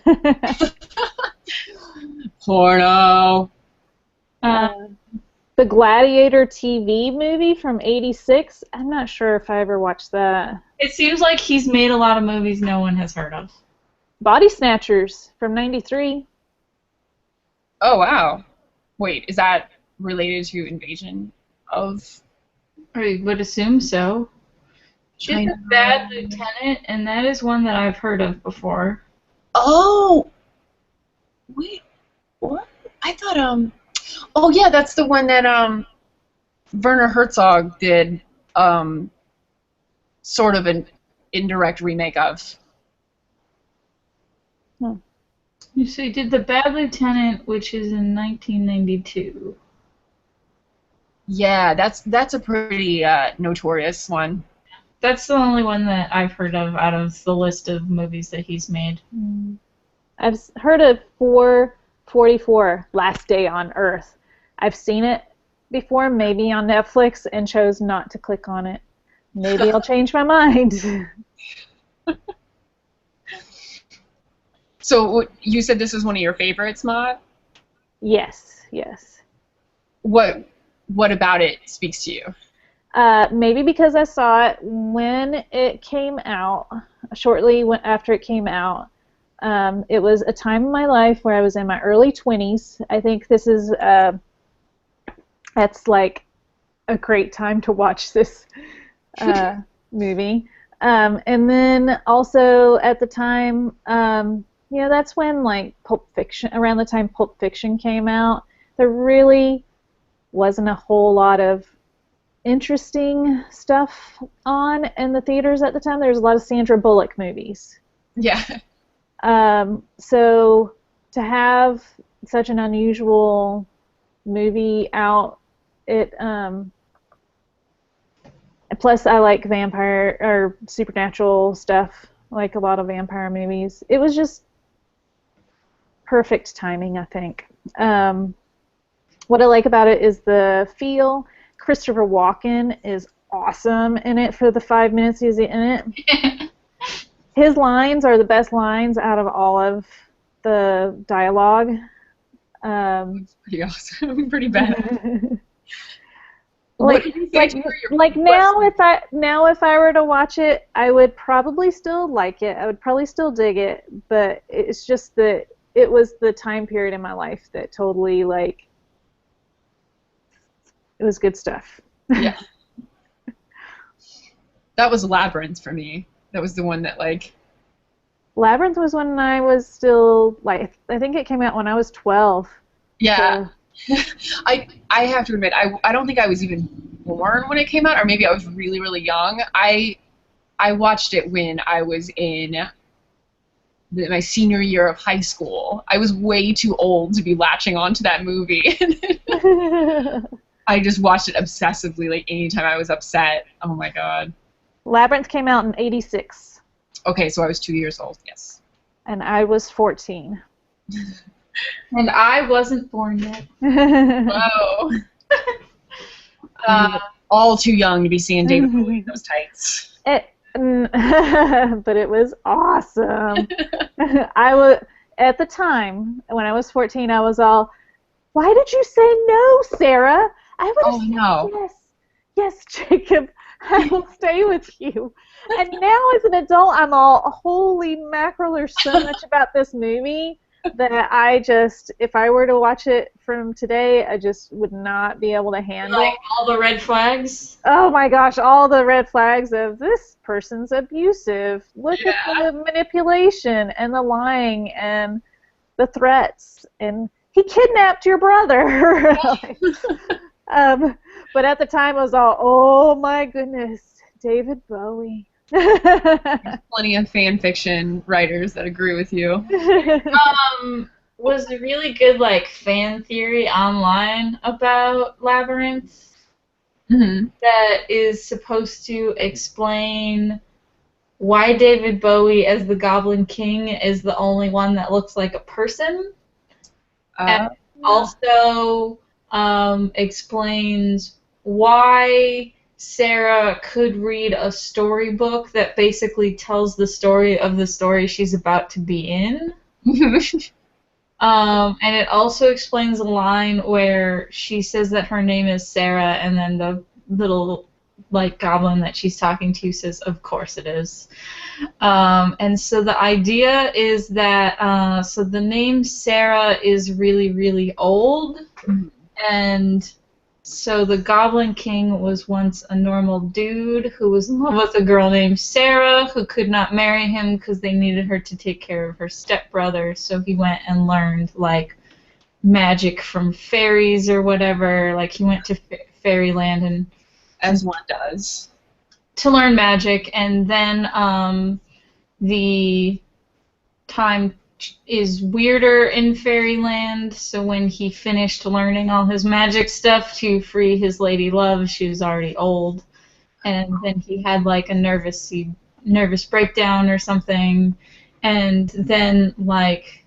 C: Porno.
B: The Gladiator TV movie from '86. I'm not sure if I ever watched that.
F: It seems like he's made a lot of movies no one has heard of.
B: Body Snatchers from '93.
C: Oh, wow. Wait, is that related to Invasion of...
F: I would assume so. She's a Bad Lieutenant, and that is one that I've heard of before.
C: Oh! Wait, what? I thought, oh, yeah, that's the one that, Werner Herzog did, sort of an indirect remake of.
F: So he did The Bad Lieutenant, which is in 1992.
C: Yeah, that's a pretty notorious one.
F: That's the only one that I've heard of out of the list of movies that he's made.
B: I've heard of 4 44, Last Day on Earth. I've seen it before, maybe on Netflix, and chose not to click on it. Maybe I'll change my mind.
C: So you said this was one of your favorites, Maud?
B: Yes.
C: What about it speaks to you?
B: Maybe because I saw it when it came out, shortly after it came out. It was a time in my life where I was in my early 20s. I think this is, that's like a great time to watch this movie. And then also at the time, that's when like around the time Pulp Fiction came out, there really wasn't a whole lot of interesting stuff on in the theaters at the time. There was a lot of Sandra Bullock movies.
C: Yeah.
B: So to have such an unusual movie out, plus I like vampire or supernatural stuff, like a lot of vampire movies. It was just perfect timing, I think. What I like about it is the feel. Christopher Walken is awesome in it for the 5 minutes he's in it. His lines are the best lines out of all of the dialogue.
C: Pretty awesome. Pretty bad.
B: Like now, if I were to watch it, I would probably still like it. I would probably still dig it. But it's just that it was the time period in my life that totally like. It was good stuff.
C: Yeah. That was Labyrinth for me. That was the one that like.
B: Labyrinth was when I was still like I think it came out when I was 12.
C: Yeah. So. I have to admit I don't think I was even born when it came out, or maybe I was really, really young. I watched it when I was in my senior year of high school. I was way too old to be latching onto that movie. I just watched it obsessively, like anytime I was upset. Oh my god.
B: Labyrinth came out in '86.
C: Okay, so I was 2 years old, yes.
B: And I was 14.
F: And I wasn't born yet.
C: Whoa. All too young to be seeing David Bowie in those tights.
B: But it was awesome. At the time, when I was 14, I was all, why did you say no, Sarah? I would have said yes, Jacob, I will stay with you. And now as an adult, I'm all, holy mackerel, there's so much about this movie that I just, if I were to watch it from today, I just would not be able to handle.
F: Like all the red flags?
B: Oh my gosh, all the red flags of this person's abusive. Look at the manipulation and the lying and the threats. And he kidnapped your brother. But at the time, I was all, oh my goodness, David Bowie.
C: There's plenty of fan fiction writers that agree with you.
F: Was a really good like fan theory online about Labyrinth that is supposed to explain why David Bowie as the Goblin King is the only one that looks like a person, and also explains why Sarah could read a storybook that basically tells the story of the story she's about to be in. And it also explains a line where she says that her name is Sarah, and then the little like goblin that she's talking to says, "Of course it is." And so the idea is that so the name Sarah is really, really old, and so the Goblin King was once a normal dude who was in love with a girl named Sarah who could not marry him because they needed her to take care of her stepbrother. So he went and learned like magic from fairies or whatever. Like he went to fairyland and
C: as one does
F: to learn magic, and then the time is weirder in fairyland, so when he finished learning all his magic stuff to free his lady love, she was already old, and then he had like a nervous breakdown or something, and then like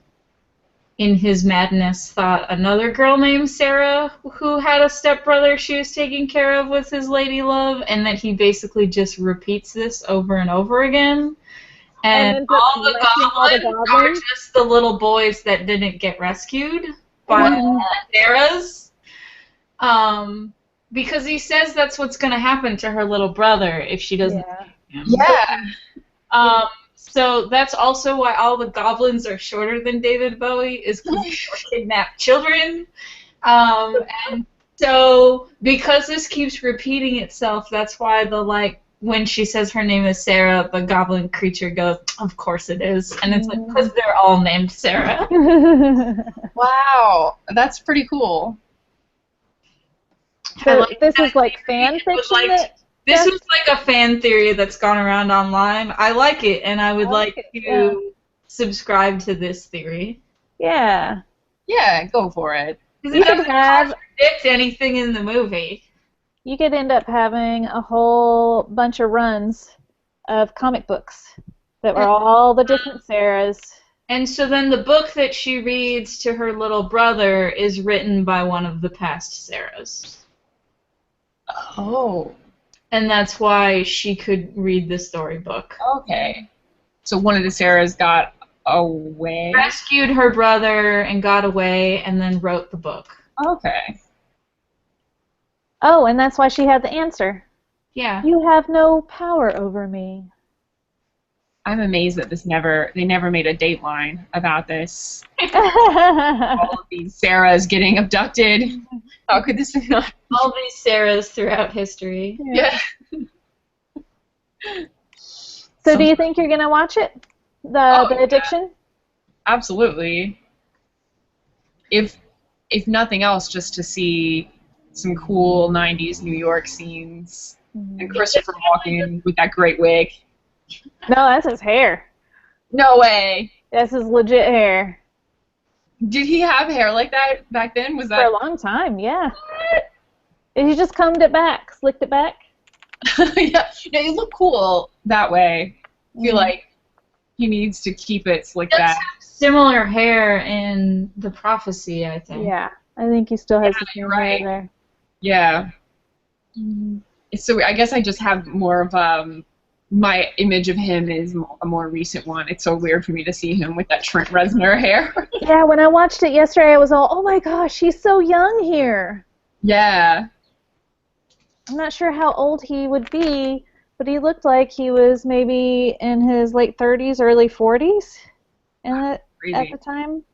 F: in his madness, thought another girl named Sarah who had a stepbrother she was taking care of with his lady love, and that he basically just repeats this over and over again. And
B: ends up
F: all the
B: rescuing all the
F: goblins are
B: goblins?
F: just the little boys that didn't get rescued by Sarah's. Because he says that's what's going to happen to her little brother if she doesn't take him.
C: Yeah.
F: So that's also why all the goblins are shorter than David Bowie, is because they kidnap children. And so because this keeps repeating itself, that's why when she says her name is Sarah, the goblin creature goes, "Of course it is," and it's like because they're all named Sarah.
C: Wow, that's pretty cool.
B: So this is like fan fiction.
F: This was like a fan theory that's gone around online. I like it, and I would like to subscribe to this theory.
B: Yeah.
C: Yeah, go for it.
F: Because it doesn't contradict anything in the movie.
B: You could end up having a whole bunch of runs of comic books that were all the different Sarahs.
F: And so then the book that she reads to her little brother is written by one of the past Sarahs.
C: Oh.
F: And that's why she could read the storybook.
C: Okay. So one of the Sarahs got away?
F: Rescued her brother and got away and then wrote the book.
C: Okay.
B: Oh, and that's why she had the answer.
F: Yeah.
B: You have no power over me.
C: I'm amazed that they never made a Dateline about this.
B: Yeah.
C: All of these Sarahs getting abducted. How could this not?
F: All these Sarahs throughout history.
C: Yeah.
B: So do you think you're going to watch it? The Addiction?
C: Absolutely. If nothing else, just to see some cool 90s New York scenes. And Christopher Walken with that great wig.
B: No, that's his hair.
C: No way.
B: That's his legit hair.
C: Did he have hair like that back then? Was that
B: For a long time, yeah. He just combed it back, slicked it back.
C: yeah, it looked cool that way. I feel like he needs to keep it slicked back.
F: Similar hair in The Prophecy, I think.
B: Yeah, I think he still has the same
C: right.
B: hair there.
C: Yeah. So I guess I just have more of my image of him is a more recent one. It's so weird for me to see him with that Trent Reznor hair.
B: Yeah, when I watched it yesterday, I was all, oh my gosh, he's so young here.
C: Yeah.
B: I'm not sure how old he would be, but he looked like he was maybe in his late 30s, early 40s at the time.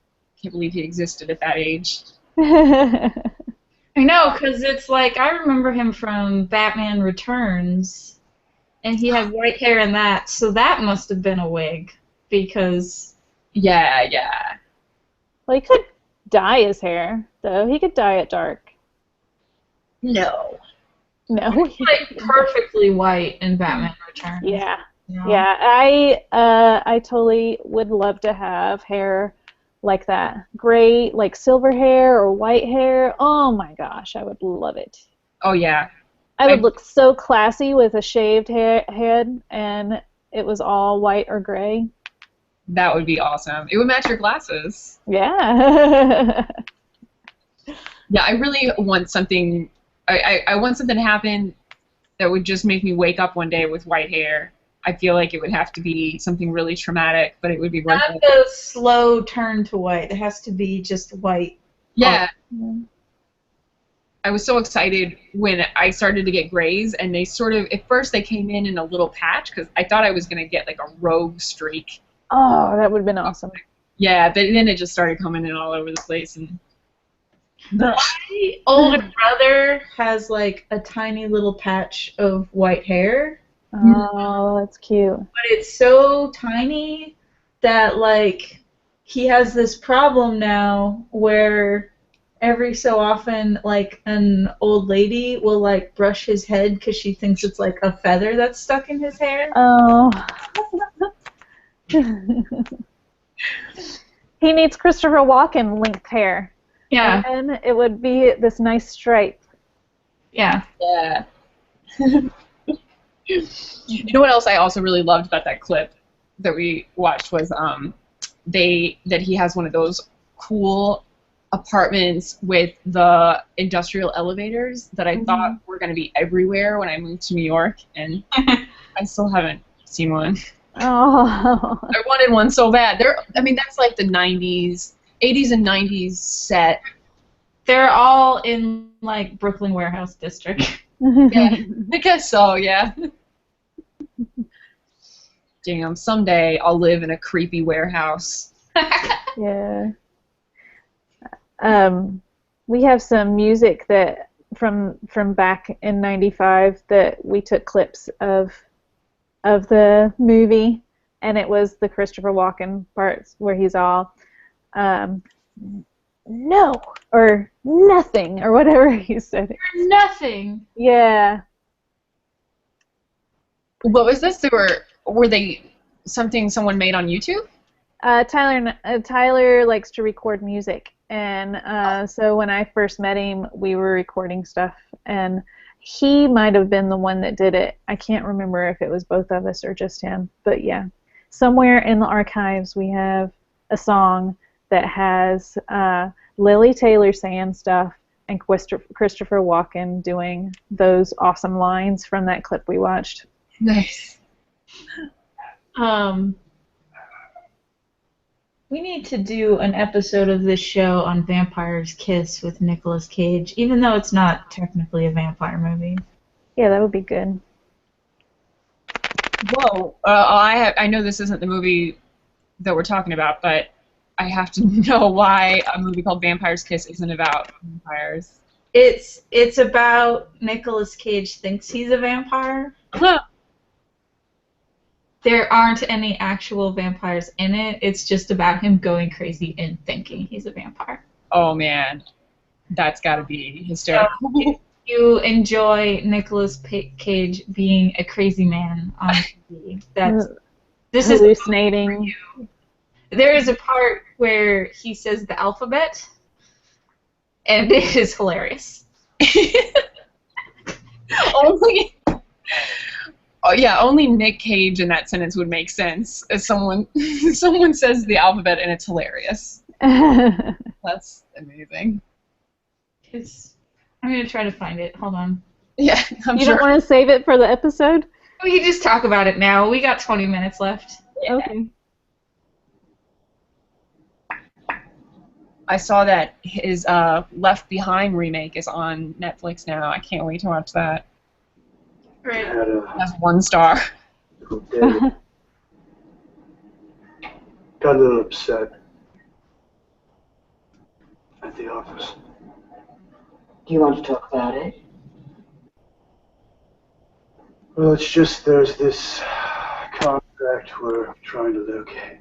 C: Can't believe he existed at that age.
F: I know, because it's like, I remember him from Batman Returns, and he had white hair in that, so that must have been a wig, because...
C: Yeah.
B: Well, he could dye his hair, though. He could dye it dark.
C: No.
B: No.
F: He's like perfectly white in Batman Returns.
B: Yeah.
F: You know?
B: Yeah, I totally would love to have hair like that. Gray, like silver hair or white hair. Oh my gosh, I would love it.
C: Oh, yeah.
B: I would look so classy with a shaved head and it was all white or gray.
C: That would be awesome. It would match your glasses.
B: Yeah.
C: Yeah, I really want something... I want something to happen that would just make me wake up one day with white hair. I feel like it would have to be something really traumatic, but it would be worth it.
F: Not the slow turn to white. It has to be just white.
C: Yeah.
B: Oh.
C: I was so excited when I started to get grays, and they sort of, at first they came in a little patch, because I thought I was going to get like a rogue streak.
B: Oh, that would have been awesome.
C: Yeah, but then it just started coming in all over the place. And
F: My older brother has like a tiny little patch of white hair.
B: Oh, that's cute.
F: But it's so tiny that like he has this problem now where every so often like an old lady will like brush his head because she thinks it's like a feather that's stuck in his hair.
B: Oh. He needs Christopher Walken length hair.
F: Yeah.
B: And then it would be this nice stripe.
F: Yeah.
C: yeah. You know what else I also really loved about that clip that we watched was that he has one of those cool apartments with the industrial elevators that I thought were going to be everywhere when I moved to New York, and I still haven't seen one.
B: Oh.
C: I wanted one so bad. That's like the 80s and 90s set.
F: They're all in like Brooklyn Warehouse District.
C: Yeah, I guess so, yeah. Damn, someday I'll live in a creepy warehouse.
B: Yeah. We have some music that from back in '95 that we took clips of the movie, and it was the Christopher Walken parts where he's all no or nothing or whatever he said.
F: Nothing.
B: Yeah.
C: What was this? Were they something someone made on YouTube?
B: Tyler likes to record music, and so when I first met him, we were recording stuff, and he might have been the one that did it. I can't remember if it was both of us or just him, but yeah. Somewhere in the archives we have a song that has Lily Taylor saying stuff and Christopher Walken doing those awesome lines from that clip we watched.
C: Nice.
F: We need to do an episode of this show on Vampire's Kiss with Nicolas Cage, even though it's not technically a vampire movie.
B: Yeah, that would be good.
C: Whoa. I know this isn't the movie that we're talking about, but I have to know why a movie called Vampire's Kiss isn't about vampires.
F: It's about Nicolas Cage thinks he's a vampire. There aren't any actual vampires in it. It's just about him going crazy and thinking he's a vampire.
C: Oh, man. That's got to be hysterical.
F: So, if you enjoy Nicolas Cage being a crazy man on TV, this is
B: hallucinating.
F: There is a part where he says the alphabet, and it is hilarious.
C: Only Nick Cage in that sentence would make sense. As someone says the alphabet and it's hilarious. That's amazing.
F: I'm gonna try to find it. Hold on.
C: Yeah, I'm
B: You
C: sure.
B: don't want to save it for the episode?
F: We can just talk about it now. We got 20 minutes left.
C: Yeah.
B: Okay.
C: I saw that his Left Behind remake is on Netflix now. I can't wait to watch that.
F: Right.
C: That's 1 star.
G: Got a little upset at the office.
H: Do you want to talk about it?
G: Well, it's just there's this contract we're trying to locate.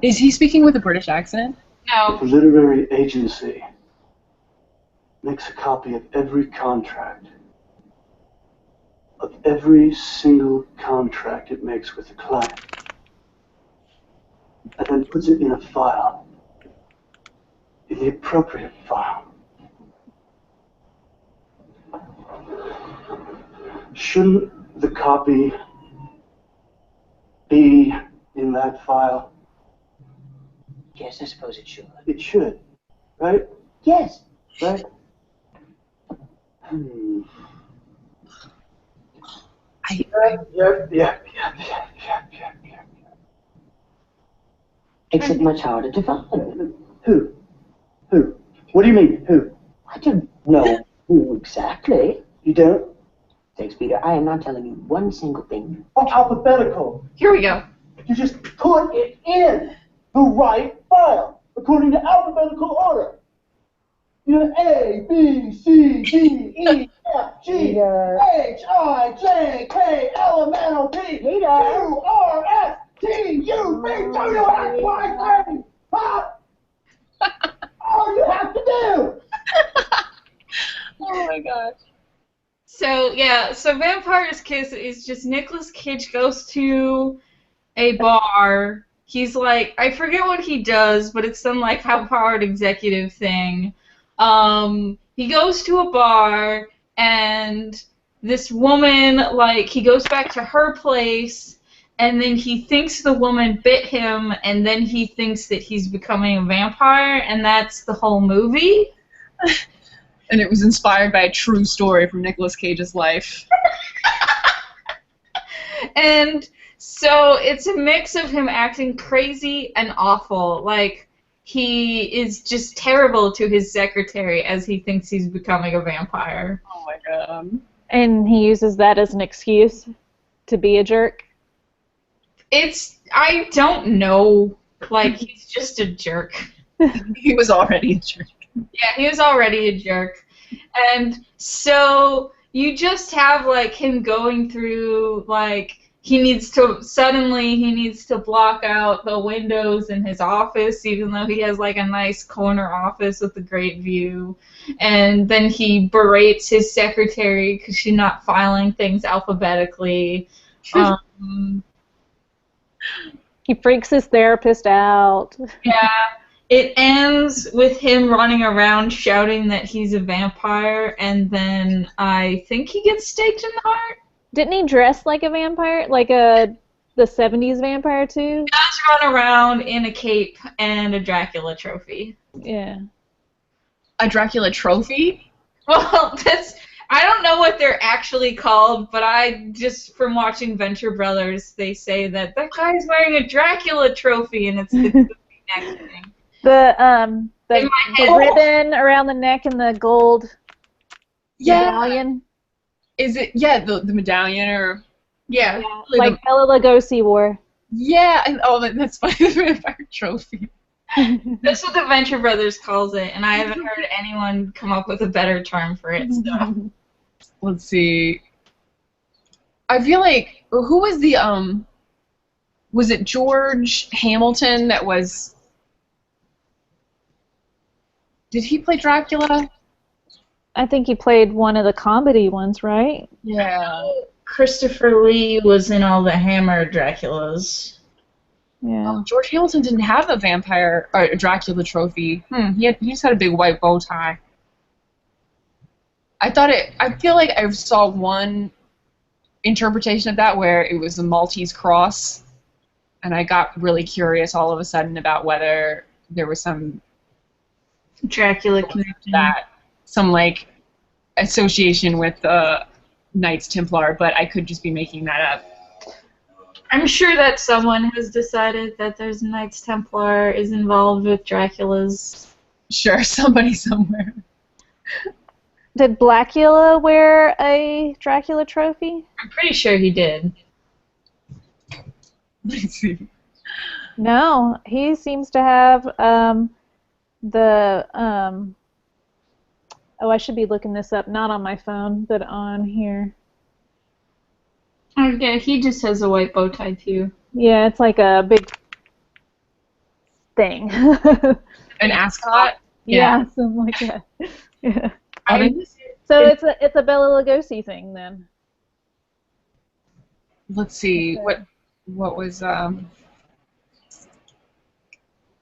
C: Is he speaking with a British accent?
F: No.
G: The literary agency makes a copy of every contract. Of every single contract it makes with the client. And then puts it in a file. In the appropriate file. Shouldn't the copy be in that file?
H: Yes, I suppose it should.
G: It should, right?
H: Yes.
G: Right? Yeah.
H: Makes it much harder to find.
G: Who? What do you mean, who?
H: I don't know who exactly.
G: You don't?
H: Thanks, Peter. I am not telling you one single thing.
G: Oh, alphabetical.
F: Here we go.
G: You just put it in the right file, according to alphabetical order. You know, A, B, C, D, E, F, G,
H: Peter.
G: H, I, J, K, L, M, N, O, P,
H: Peter.
G: Q, R, S, T, U, V, W, X, Y, Z. Huh? All you have to do.
C: Oh my gosh.
F: So Vampire's Kiss is just Nicolas Cage goes to a bar. He's like, I forget what he does, but it's some like high-powered executive thing. He goes to a bar, and this woman, like, he goes back to her place, and then he thinks the woman bit him, and then he thinks that he's becoming a vampire, and that's the whole movie.
C: And it was inspired by a true story from Nicolas Cage's life.
F: And so it's a mix of him acting crazy and awful. Like, he is just terrible to his secretary as he thinks he's becoming a vampire.
C: Oh my god.
B: And he uses that as an excuse to be a jerk.
F: I don't know. Like, he's just a jerk.
C: He was already a jerk.
F: Yeah, he was already a jerk. And so you just have, like, him going through, like, he needs to block out the windows in his office, even though he has, like, a nice corner office with a great view. And then he berates his secretary because she's not filing things alphabetically.
B: He freaks his therapist out.
F: Yeah. It ends with him running around shouting that he's a vampire, and then I think he gets staked in the heart.
B: Didn't he dress like a vampire? Like the 70s vampire, too?
F: He does run around in a cape and a Dracula trophy.
B: Yeah.
C: A Dracula trophy?
F: Well, I don't know what they're actually called, but from watching Venture Brothers, they say that guy's wearing a Dracula trophy, and it's the next thing.
B: The ribbon around the neck and the gold medallion.
C: Is it, the medallion or...
F: Yeah.
B: Like Bela Lugosi wore.
C: Yeah, and that's funny, the vampire trophy.
F: That's what the Venture Brothers calls it, and I haven't heard anyone come up with a better term for it, so...
C: Let's see. I feel like, who was the, was it George Hamilton that was... Did he play Dracula?
B: I think he played one of the comedy ones, right?
C: Yeah.
F: Christopher Lee was in all the Hammer Draculas.
B: Yeah.
C: George Hamilton didn't have a vampire or a Dracula trophy. He just had a big white bow tie. I feel like I saw one interpretation of that where it was the Maltese cross, and I got really curious all of a sudden about whether there was some
F: Dracula connection.
C: Some like association with Knights Templar, but I could just be making that up.
F: I'm sure that someone has decided that there's a Knights Templar is involved with Draculas.
C: Sure, somebody somewhere.
B: Did Blackula wear a Dracula trophy?
F: I'm pretty sure he did.
C: Let's see.
B: No, he seems to have I should be looking this up, not on my phone, but on here.
F: Okay, he just has a white bow tie too.
B: Yeah, it's like a big thing.
C: An ascot?
B: Yeah, something like that. Yeah. So it's a Bela Lugosi thing then.
C: Let's see. What was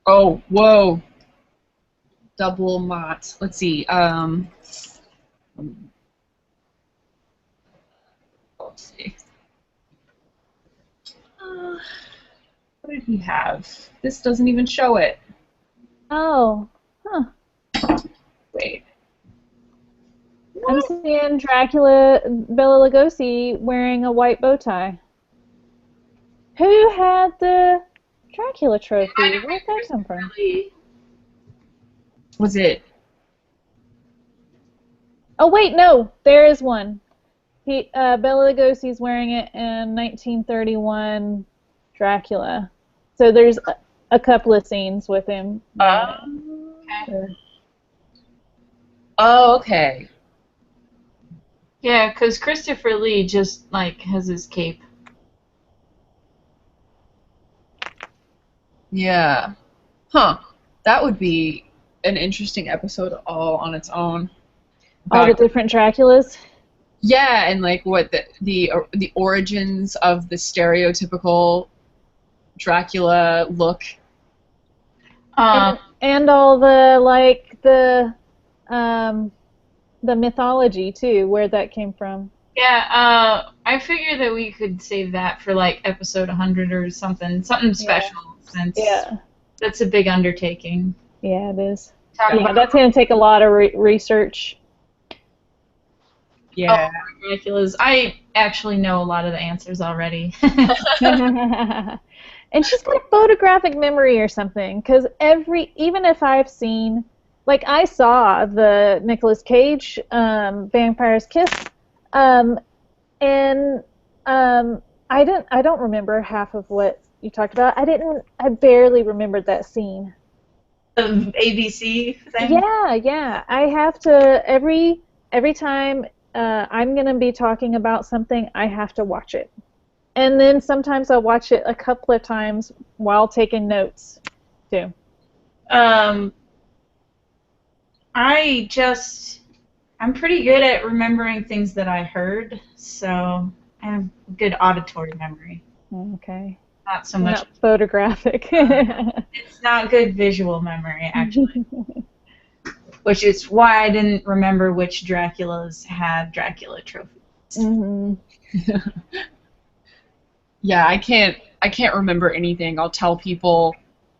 C: Oh, whoa. Double mott. Let's see. Let's see. What did he have? This doesn't even show it.
B: Oh. Huh.
C: Wait.
B: I'm seeing Bela Lugosi wearing a white bow tie. Who had the Dracula trophy? Where did that come from?
C: Was it?
B: Oh wait, no, there is one. Bela Lugosi's wearing it in 1931 Dracula. So there's a couple of scenes with him.
F: Okay.
C: Oh, okay.
F: Yeah, because Christopher Lee just, like, has his cape.
C: Yeah. Huh. That would be an interesting episode all on its own.
B: All the different Draculas?
C: Yeah, and like what the origins of the stereotypical Dracula look.
B: And all the the mythology too, where that came from.
F: Yeah, I I figure that we could save that for like episode 100 or something special, since that's a big undertaking.
B: Yeah, it is.
F: Talk about
B: That's going to take a lot of research.
C: Yeah.
F: Dracula's. I actually know a lot of the answers already.
B: And she's got a photographic memory or something, because even if I've seen, like I saw the Nicolas Cage Vampire's Kiss, and I don't remember half of what you talked about. I barely remembered that scene.
F: The ABC thing?
B: Yeah. I have to, every time I'm going to be talking about something, I have to watch it. And then sometimes I'll watch it a couple of times while taking notes, too.
F: I'm pretty good at remembering things that I heard, so I have good auditory memory.
B: Okay.
F: Not so much.
B: Not photographic.
F: It's not good visual memory, actually. Which is why I didn't remember which Draculas had Dracula trophies.
B: Mm-hmm.
C: Yeah, I can't remember anything. I'll tell people,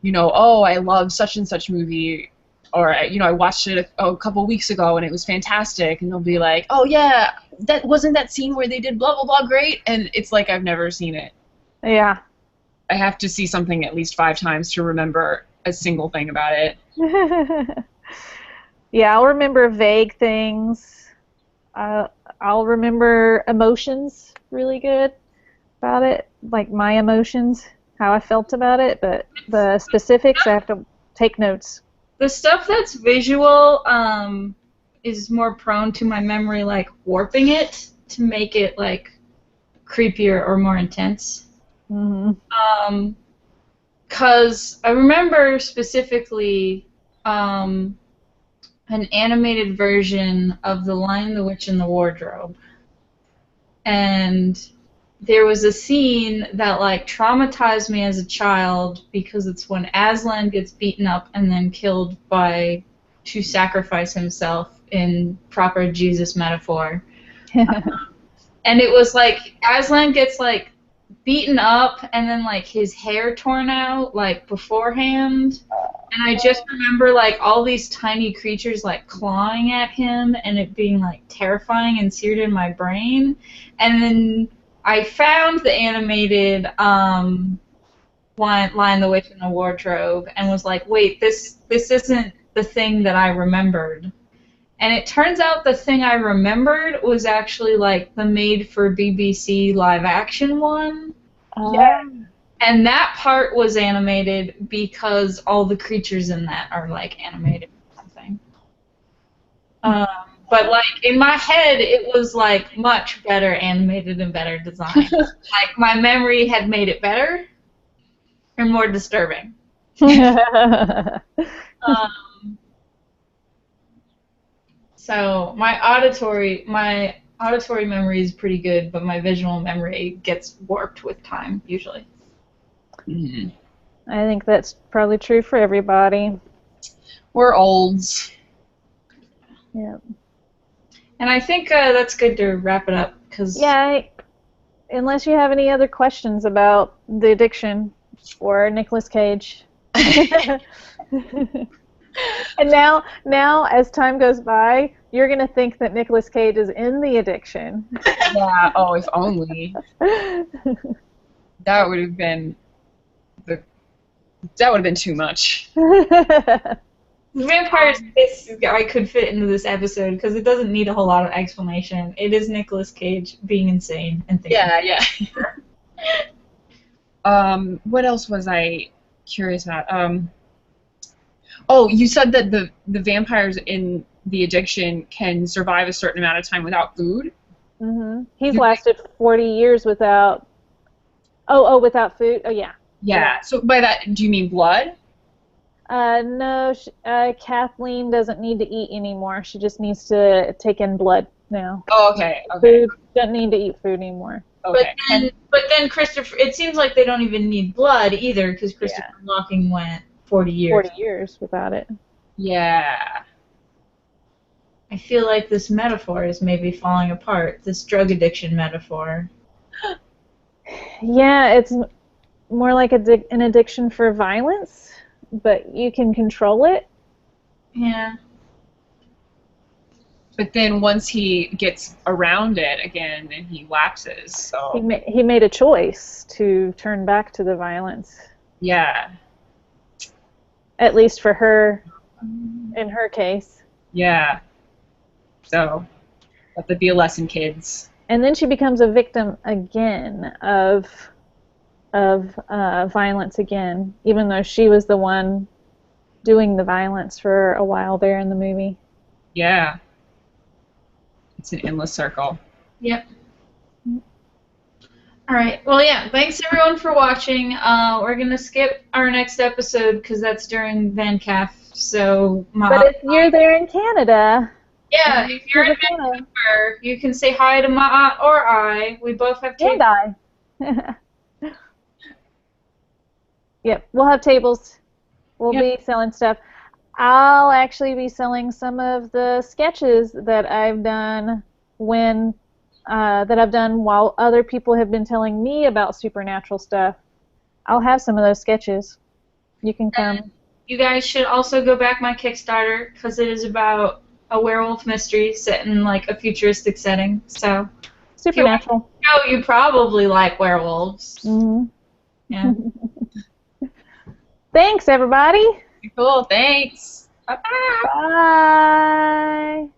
C: oh, I love such and such movie, or I watched it a couple weeks ago and it was fantastic, and they'll be like, oh yeah, that wasn't that scene where they did blah blah blah great, and it's like I've never seen it.
B: Yeah.
C: I have to see something at least 5 times to remember a single thing about it.
B: Yeah, I'll remember vague things. I'll remember emotions really good about it, like my emotions, how I felt about it, but the specifics I have to take notes.
F: The stuff that's visual is more prone to my memory, like warping it to make it like creepier or more intense.
B: Mm-hmm.
F: 'Cause I remember specifically an animated version of The Lion, the Witch, and the Wardrobe, and there was a scene that like traumatized me as a child because it's when Aslan gets beaten up and then killed to sacrifice himself in proper Jesus metaphor. And it was like Aslan gets like beaten up and then like his hair torn out like beforehand. And I just remember like all these tiny creatures like clawing at him and it being like terrifying and seared in my brain. And then I found the animated Lion, the Witch, and the Wardrobe and was like, wait, this isn't the thing that I remembered. And it turns out the thing I remembered was actually like the made-for-BBC live-action one.
B: Yeah.
F: And that part was animated because all the creatures in that are like animated or something. But like in my head, it was like much better animated and better designed. Like my memory had made it better and more disturbing. So my auditory memory is pretty good, but my visual memory gets warped with time usually.
C: Mm-hmm.
B: I think that's probably true for everybody.
C: We're olds.
B: Yeah.
F: And I think that's good to wrap it up because
B: unless you have any other questions about The Addiction or Nicolas Cage. And now, as time goes by, you're going to think that Nicolas Cage is in The Addiction.
C: Yeah, oh, if only. That would have been too much.
F: Vampires, I could fit into this episode because it doesn't need a whole lot of explanation. It is Nicolas Cage being insane and thinking.
C: Yeah. What else was I curious about? Oh, you said that the vampires in The Addiction can survive a certain amount of time without food?
B: Mm-hmm. He's lasted 40 years without... without food? Oh, yeah.
C: Yeah, so by that, do you mean blood?
B: No, Kathleen doesn't need to eat anymore. She just needs to take in blood now.
C: Oh, okay.
B: Food, doesn't need to eat food anymore.
C: Okay.
F: But then Christopher, it seems like they don't even need blood either because Christopher Walken went 40 years.
B: 40 years without it.
C: Yeah.
F: I feel like this metaphor is maybe falling apart, this drug addiction metaphor.
B: Yeah, it's more like an addiction for violence, but you can control it.
F: Yeah.
C: But then once he gets around it again, then he lapses. So
B: He made a choice to turn back to the violence.
C: yeah,
B: At least for her, in her case.
C: yeah. So let that be a lesson, kids.
B: And then she becomes a victim again of violence again, even though she was the one doing the violence for a while there in the movie.
C: Yeah. It's an endless circle.
F: Yep. All right. Well, yeah. Thanks everyone for watching. We're gonna skip our next episode because that's during Van Calf. So
B: But if you're there in Canada,
F: yeah, if you're in Vancouver, you can say hi to my aunt or I. We both have tables.
B: and I. Yep, we'll have tables. We'll be selling stuff. I'll actually be selling some of the sketches that I've done while other people have been telling me about supernatural stuff. I'll have some of those sketches. You can come.
F: And you guys should also go back my Kickstarter because it is about a werewolf mystery set in like a futuristic setting. So
B: Supernatural.
F: You probably like werewolves.
B: Mm-hmm.
F: Yeah.
B: Thanks, everybody.
C: Cool. Thanks. Bye-bye.
B: Bye.